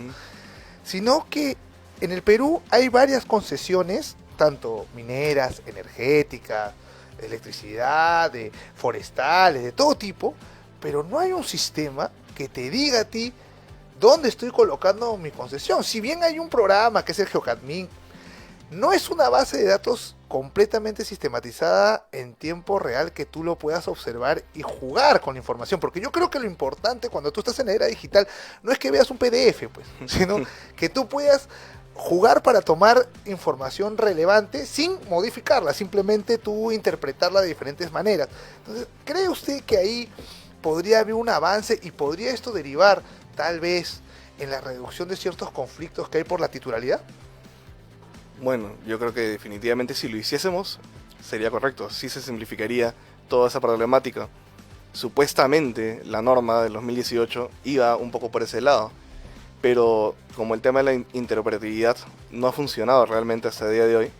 Sino que en el Perú hay varias concesiones, tanto mineras, energéticas, de electricidad, de forestales, de todo tipo, pero no hay un sistema que te diga a ti dónde estoy colocando mi concesión. Si bien hay un programa que es el GeoCadmin, no es una base de datos completamente sistematizada en tiempo real que tú lo puedas observar y jugar con la información, porque yo creo que lo importante cuando tú estás en la era digital no es que veas un PDF, pues, sino que tú puedas jugar para tomar información relevante sin modificarla, simplemente tú interpretarla de diferentes maneras. Entonces, ¿cree usted que ahí podría haber un avance y podría esto derivar tal vez en la reducción de ciertos conflictos que hay por la titularidad? Bueno, yo creo que definitivamente si lo hiciésemos sería correcto, sí se simplificaría toda esa problemática. Supuestamente la norma del 2018 iba un poco por ese lado, pero como el tema de la interoperatividad no ha funcionado realmente hasta el día de hoy,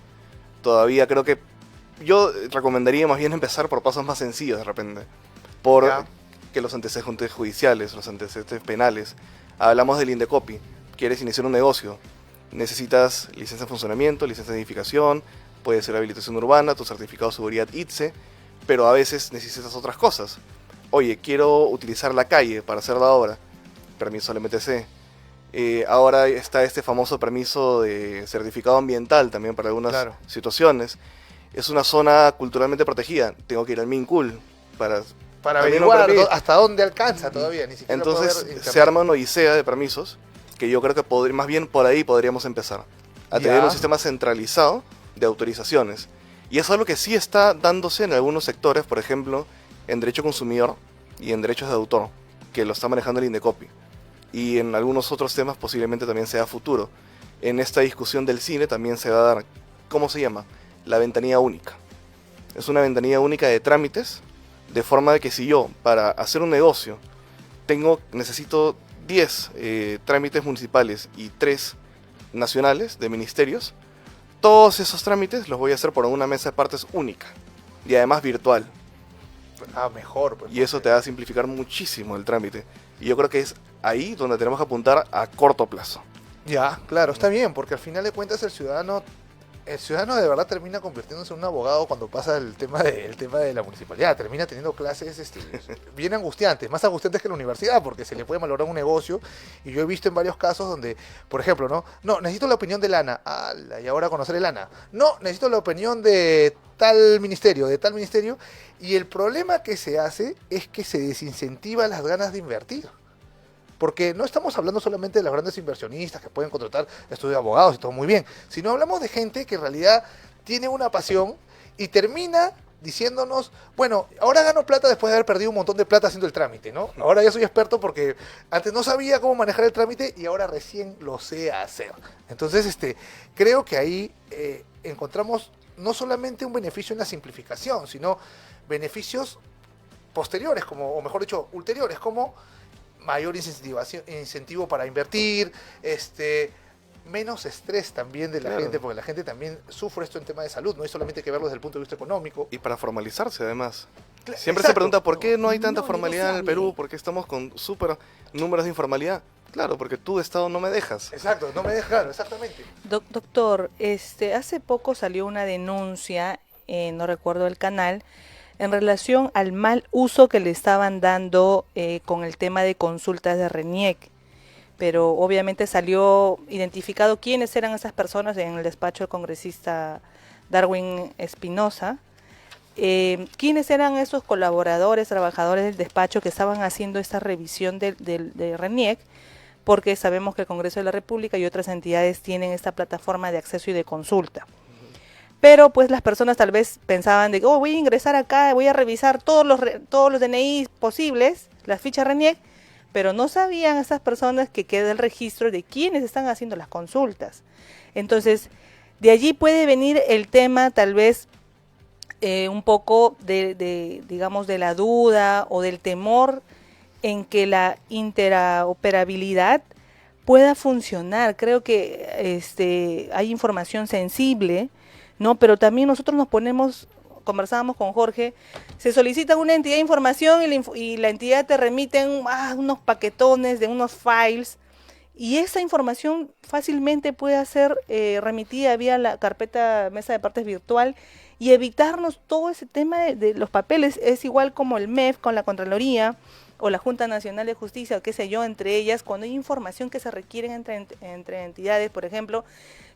todavía creo que yo recomendaría más bien empezar por pasos más sencillos de repente, por que los antecedentes judiciales, los antecedentes penales. Hablamos del Indecopi, quieres iniciar un negocio, necesitas licencia de funcionamiento, licencia de edificación, puede ser habilitación urbana, tu certificado de seguridad ITSE, pero a veces necesitas otras cosas. Oye, quiero utilizar la calle para hacer la obra, permiso al MTC. Ahora está este famoso permiso de certificado ambiental también para algunas situaciones. Es una zona culturalmente protegida, tengo que ir al MINCUL para averiguar hasta dónde alcanza todavía. Ni siquiera entonces se arma una odisea de permisos que yo creo que más bien por ahí podríamos empezar a tener un sistema centralizado de autorizaciones. Y eso es algo que sí está dándose en algunos sectores, por ejemplo, en derecho consumidor y en derechos de autor, que lo está manejando el Indecopi. Y en algunos otros temas posiblemente también sea futuro. En esta discusión del cine también se va a dar, ¿cómo se llama? La ventanilla única. Es una ventanilla única de trámites, de forma de que si yo, para hacer un negocio, necesito 10 trámites municipales y 3 nacionales de ministerios, todos esos trámites los voy a hacer por una mesa de partes única y además virtual. Mejor. Pues, y eso te va a simplificar muchísimo el trámite. Y yo creo que es ahí donde tenemos que apuntar a corto plazo. Ya, claro, está bien, porque al final de cuentas el ciudadano de verdad termina convirtiéndose en un abogado cuando pasa el tema de la municipalidad. Termina teniendo clases bien angustiantes, más angustiantes que la universidad, porque se le puede malograr un negocio. Y yo he visto en varios casos donde, por ejemplo, no, necesito la opinión de Lana. Y ahora conocer el Lana. No, necesito la opinión de tal ministerio. Y el problema que se hace es que se desincentiva las ganas de invertir. Porque no estamos hablando solamente de los grandes inversionistas que pueden contratar estudios de abogados y todo muy bien, sino hablamos de gente que en realidad tiene una pasión y termina diciéndonos, bueno, ahora gano plata después de haber perdido un montón de plata haciendo el trámite, ¿no? Ahora ya soy experto porque antes no sabía cómo manejar el trámite y ahora recién lo sé hacer. Entonces, creo que ahí encontramos no solamente un beneficio en la simplificación, sino beneficios posteriores, o mejor dicho, ulteriores, como mayor incentivo para invertir, menos estrés también de la gente, porque la gente también sufre esto en tema de salud, no hay solamente que verlo desde el punto de vista económico. Y para formalizarse además. Siempre se pregunta por qué no hay tanta formalidad en el Perú, por qué estamos con súper números de informalidad. Claro, porque tú, Estado, no me dejas. Exacto, no me dejas, claro, exactamente. Doctor, hace poco salió una denuncia, no recuerdo el canal, en relación al mal uso que le estaban dando con el tema de consultas de RENIEC, pero obviamente salió identificado quiénes eran esas personas en el despacho del congresista Darwin Espinosa, quiénes eran esos colaboradores, trabajadores del despacho que estaban haciendo esta revisión de RENIEC, porque sabemos que el Congreso de la República y otras entidades tienen esta plataforma de acceso y de consulta. Pero pues las personas tal vez pensaban de que voy a ingresar acá, voy a revisar todos los DNI posibles, las fichas RENIEC, pero no sabían esas personas que queda el registro de quiénes están haciendo las consultas. Entonces, de allí puede venir el tema tal vez un poco digamos, de la duda o del temor en que la interoperabilidad pueda funcionar. Creo que hay información sensible, ¿no? Pero también nosotros conversábamos con Jorge, se solicita una entidad de información y la entidad te remiten unos paquetones de unos files, y esa información fácilmente puede ser remitida vía la carpeta mesa de partes virtual y evitarnos todo ese tema de los papeles. Es igual como el MEF con la Contraloría o la Junta Nacional de Justicia, o qué sé yo, entre ellas, cuando hay información que se requieren entre entidades. Por ejemplo,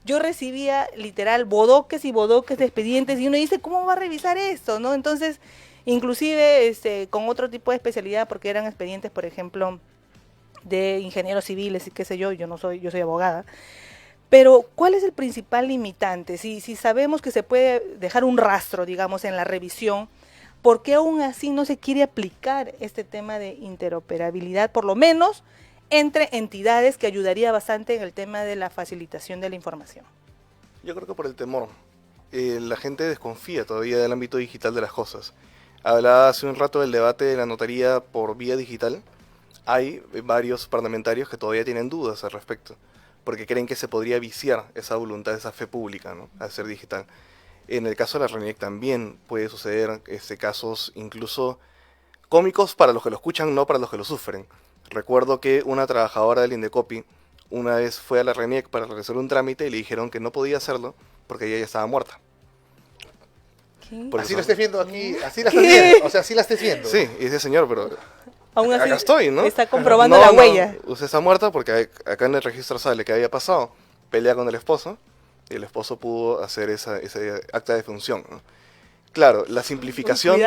yo recibía literal bodoques y bodoques de expedientes y uno dice, ¿cómo va a revisar esto? ¿No? Entonces, inclusive con otro tipo de especialidad, porque eran expedientes, por ejemplo, de ingenieros civiles y qué sé yo, yo soy abogada. Pero, ¿cuál es el principal limitante? Si sabemos que se puede dejar un rastro, digamos, en la revisión, ¿por qué aún así no se quiere aplicar este tema de interoperabilidad, por lo menos entre entidades, que ayudaría bastante en el tema de la facilitación de la información? Yo creo que por el temor. La gente desconfía todavía del ámbito digital de las cosas. Hablaba hace un rato del debate de la notaría por vía digital. Hay varios parlamentarios que todavía tienen dudas al respecto, porque creen que se podría viciar esa voluntad, esa fe pública, ¿no?, al ser digital. En el caso de la RENIEC también puede suceder casos incluso cómicos para los que lo escuchan, no para los que lo sufren. Recuerdo que una trabajadora del Indecopi una vez fue a la RENIEC para realizar un trámite y le dijeron que no podía hacerlo porque ella ya estaba muerta. Así lo estés viendo aquí, así la estás viendo, o sea, así la estés viendo. Sí, y dice, señor, pero aún así acá estoy, ¿no? está comprobando la huella. Usted está muerta porque acá en el registro sale que había pasado. Pelea con el esposo y el esposo pudo hacer ese acta de función, ¿no? Claro, la simplificación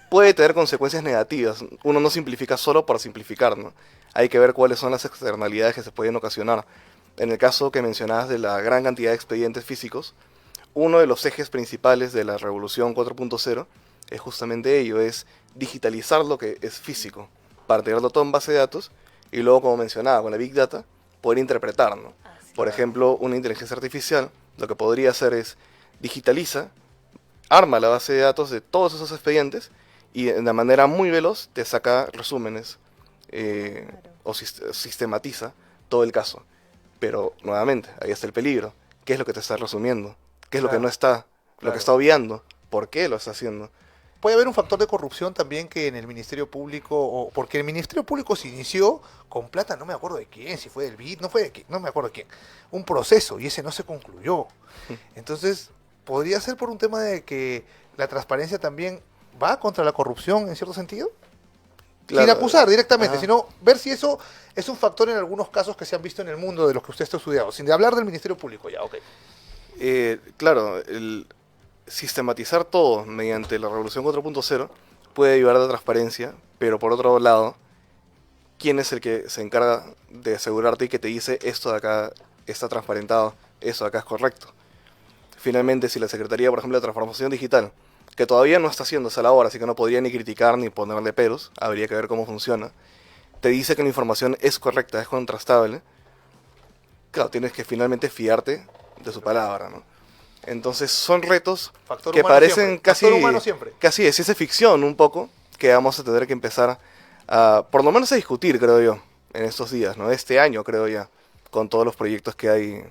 puede tener consecuencias negativas. Uno no simplifica solo por simplificar, ¿no? Hay que ver cuáles son las externalidades que se pueden ocasionar. En el caso que mencionabas de la gran cantidad de expedientes físicos, uno de los ejes principales de la revolución 4.0 es justamente ello, es digitalizar lo que es físico, para tenerlo todo en base de datos y luego, como mencionaba, con la Big Data, poder interpretar, ¿no? Por ejemplo, una inteligencia artificial lo que podría hacer es digitaliza, arma la base de datos de todos esos expedientes y de una manera muy veloz te saca resúmenes o sistematiza todo el caso. Pero, nuevamente, ahí está el peligro. ¿Qué es lo que te está resumiendo? ¿Qué es lo que no está? Lo que está obviando. ¿Por qué lo está haciendo? Puede haber un factor de corrupción también que en el Ministerio Público, porque el Ministerio Público se inició con plata, no me acuerdo de quién, si fue del BID, no fue de quién, no me acuerdo de quién, un proceso y ese no se concluyó. Entonces, podría ser por un tema de que la transparencia también va contra la corrupción en cierto sentido. Claro. Sin acusar directamente, sino ver si eso es un factor en algunos casos que se han visto en el mundo de los que usted está estudiando, sin hablar del Ministerio Público ya, ok. Claro, el sistematizar todo mediante la revolución 4.0 puede ayudar a la transparencia, pero por otro lado, ¿quién es el que se encarga de asegurarte y que te dice esto de acá está transparentado, eso de acá es correcto? Finalmente, si la Secretaría, por ejemplo, de Transformación Digital, que todavía no está haciendo esa labor, así que no podría ni criticar ni ponerle peros, habría que ver cómo funciona, te dice que la información es correcta, es contrastable, claro, tienes que finalmente fiarte de su palabra, ¿no? Entonces son retos Factor que parecen siempre. casi de ciencia ficción un poco, que vamos a tener que empezar a, por lo menos a discutir, creo yo, en estos días, ¿no? Este año, creo ya, con todos los proyectos que hay.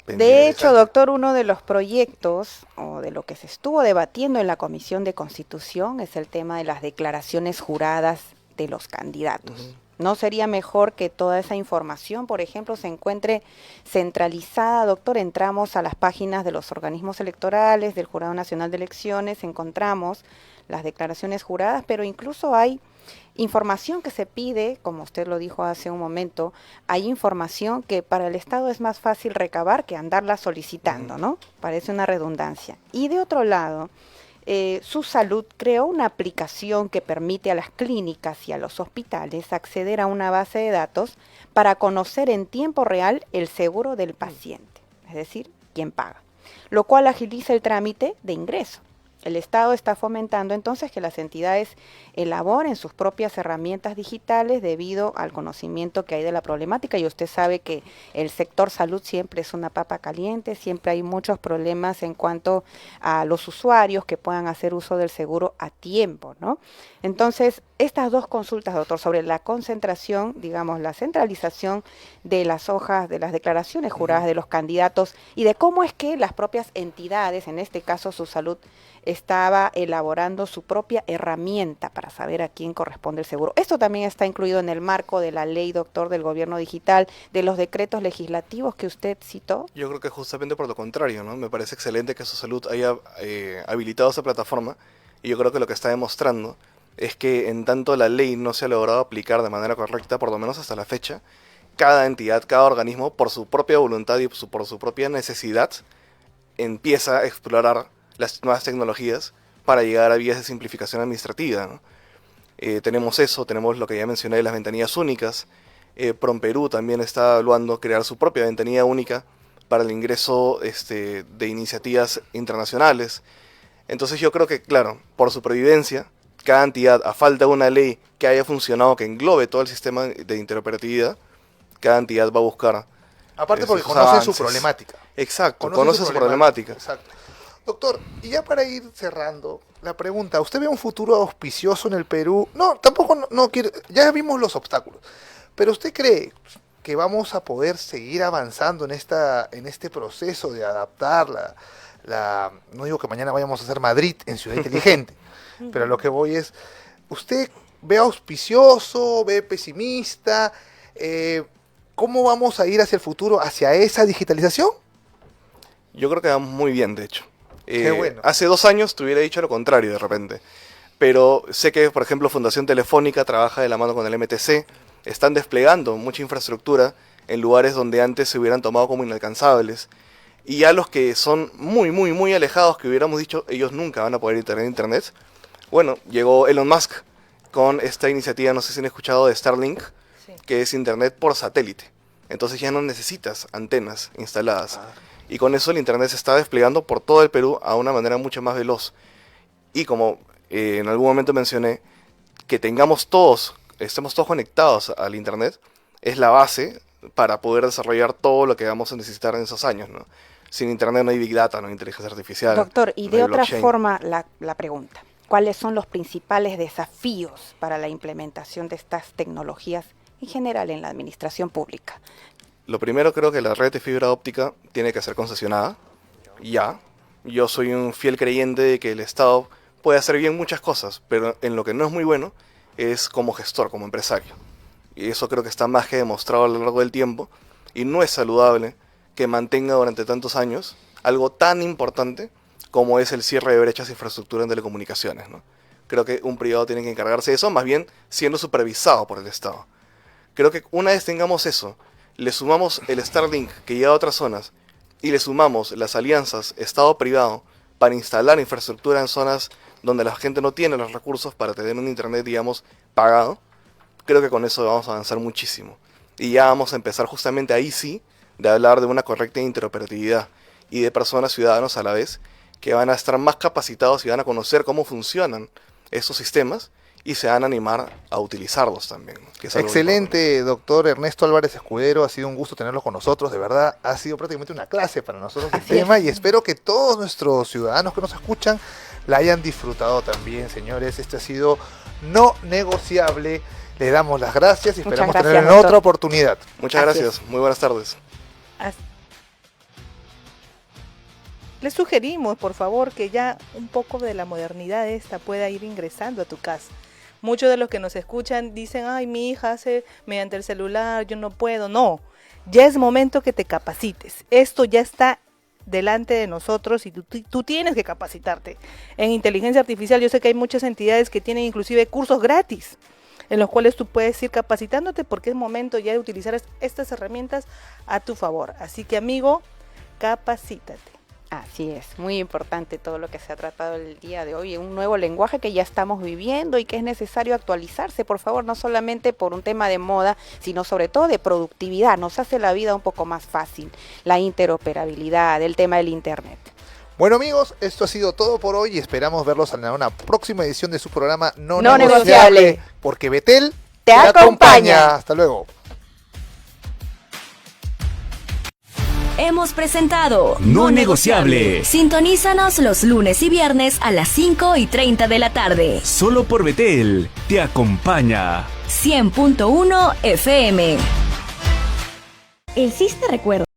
De hecho, doctor, uno de los proyectos o de lo que se estuvo debatiendo en la Comisión de Constitución es el tema de las declaraciones juradas de los candidatos. ¿No sería mejor que toda esa información, por ejemplo, se encuentre centralizada, doctor? Entramos a las páginas de los organismos electorales, del Jurado Nacional de Elecciones, encontramos las declaraciones juradas, pero incluso hay información que se pide, como usted lo dijo hace un momento, hay información que para el Estado es más fácil recabar que andarla solicitando, ¿no? Parece una redundancia. Y de otro lado, Su Salud creó una aplicación que permite a las clínicas y a los hospitales acceder a una base de datos para conocer en tiempo real el seguro del paciente, es decir, quién paga, lo cual agiliza el trámite de ingreso. El Estado está fomentando entonces que las entidades elaboren sus propias herramientas digitales debido al conocimiento que hay de la problemática, y usted sabe que el sector salud siempre es una papa caliente, siempre hay muchos problemas en cuanto a los usuarios que puedan hacer uso del seguro a tiempo, ¿no? Entonces, estas dos consultas, doctor, sobre la concentración, digamos, la centralización de las hojas, de las declaraciones juradas de los candidatos y de cómo es que las propias entidades, en este caso Su Salud, estaba elaborando su propia herramienta para saber a quién corresponde el seguro. Esto también está incluido en el marco de la ley, doctor, del gobierno digital, de los decretos legislativos que usted citó. Yo creo que justamente por lo contrario, ¿no? Me parece excelente que Su Salud haya habilitado esa plataforma, y yo creo que lo que está demostrando es que en tanto la ley no se ha logrado aplicar de manera correcta, por lo menos hasta la fecha, cada entidad, cada organismo, por su propia voluntad y por su propia necesidad, empieza a explorar las nuevas tecnologías para llegar a vías de simplificación administrativa, ¿no? Tenemos eso, tenemos lo que ya mencioné de las ventanillas únicas. PROMPERÚ también está evaluando crear su propia ventanilla única para el ingreso de iniciativas internacionales. Entonces yo creo que, claro, por supervivencia, cada entidad, a falta de una ley que haya funcionado, que englobe todo el sistema de interoperatividad, cada entidad va a buscar. Aparte porque sus conocen su avances. problemática. Exacto, conoce su problemática. Exacto. Doctor, y ya para ir cerrando, la pregunta, ¿usted ve un futuro auspicioso en el Perú? No, tampoco no quiere, ya vimos los obstáculos, pero ¿usted cree que vamos a poder seguir avanzando en este proceso de adaptar no digo que mañana vayamos a hacer Madrid en Ciudad Inteligente, pero a lo que voy es, ¿usted ve auspicioso, ve pesimista? ¿Cómo vamos a ir hacia el futuro, hacia esa digitalización? Yo creo que vamos muy bien, de hecho. Qué bueno. Hace 2 años te hubiera dicho lo contrario de repente, pero sé que, por ejemplo, Fundación Telefónica trabaja de la mano con el MTC, están desplegando mucha infraestructura en lugares donde antes se hubieran tomado como inalcanzables, y ya los que son muy, muy, muy alejados, que hubiéramos dicho, ellos nunca van a poder tener internet. Bueno, llegó Elon Musk con esta iniciativa, no sé si han escuchado, de Starlink, que es internet por satélite. Entonces ya no necesitas antenas instaladas. Y con eso el internet se está desplegando por todo el Perú a una manera mucho más veloz. Y como en algún momento mencioné, que estemos todos conectados al internet, es la base para poder desarrollar todo lo que vamos a necesitar en esos años, ¿no? Sin internet no hay Big Data, no hay inteligencia artificial. Doctor, y no de hay otra blockchain. forma la pregunta, ¿cuáles son los principales desafíos para la implementación de estas tecnologías en general en la administración pública? Lo primero, creo que la red de fibra óptica tiene que ser concesionada, ya. Yo soy un fiel creyente de que el Estado puede hacer bien muchas cosas, pero en lo que no es muy bueno es como gestor, como empresario. Y eso creo que está más que demostrado a lo largo del tiempo, y no es saludable que mantenga durante tantos años algo tan importante como es el cierre de brechas de infraestructura en telecomunicaciones, ¿no? Creo que un privado tiene que encargarse de eso, más bien siendo supervisado por el Estado. Creo que una vez tengamos eso, le sumamos el Starlink que llega a otras zonas y le sumamos las alianzas Estado-privado para instalar infraestructura en zonas donde la gente no tiene los recursos para tener un internet, digamos, pagado, creo que con eso vamos a avanzar muchísimo. Y ya vamos a empezar justamente ahí sí de hablar de una correcta interoperatividad y de personas, ciudadanos a la vez, que van a estar más capacitados y van a conocer cómo funcionan estos sistemas y se van a animar a utilizarlos también. Que es algo Excelente, doctor Ernesto Álvarez Escudero, ha sido un gusto tenerlo con nosotros, de verdad, ha sido prácticamente una clase para nosotros el tema y espero que todos nuestros ciudadanos que nos escuchan la hayan disfrutado también, señores. Este ha sido No Negociable, le damos las gracias y esperamos tener en otra oportunidad. Muchas gracias, muy buenas tardes. Les sugerimos, por favor, que ya un poco de la modernidad esta pueda ir ingresando a tu casa. Muchos de los que nos escuchan dicen, ay, mi hija hace mediante el celular, yo no puedo. No, ya es momento que te capacites. Esto ya está delante de nosotros y tú tienes que capacitarte. En inteligencia artificial yo sé que hay muchas entidades que tienen inclusive cursos gratis, en los cuales tú puedes ir capacitándote porque es momento ya de utilizar estas herramientas a tu favor. Así que, amigo, capacítate. Así es, muy importante todo lo que se ha tratado el día de hoy, un nuevo lenguaje que ya estamos viviendo y que es necesario actualizarse, por favor, no solamente por un tema de moda, sino sobre todo de productividad, nos hace la vida un poco más fácil, la interoperabilidad, el tema del internet. Bueno, amigos, esto ha sido todo por hoy y esperamos verlos en una próxima edición de su programa No Negociable, porque Betel te acompaña. Hasta luego. Hemos presentado No Negociable. Sintonízanos los lunes y viernes a las 5:30 de la tarde. Solo por Betel te acompaña. 100.1 FM. El CIS te recuerda.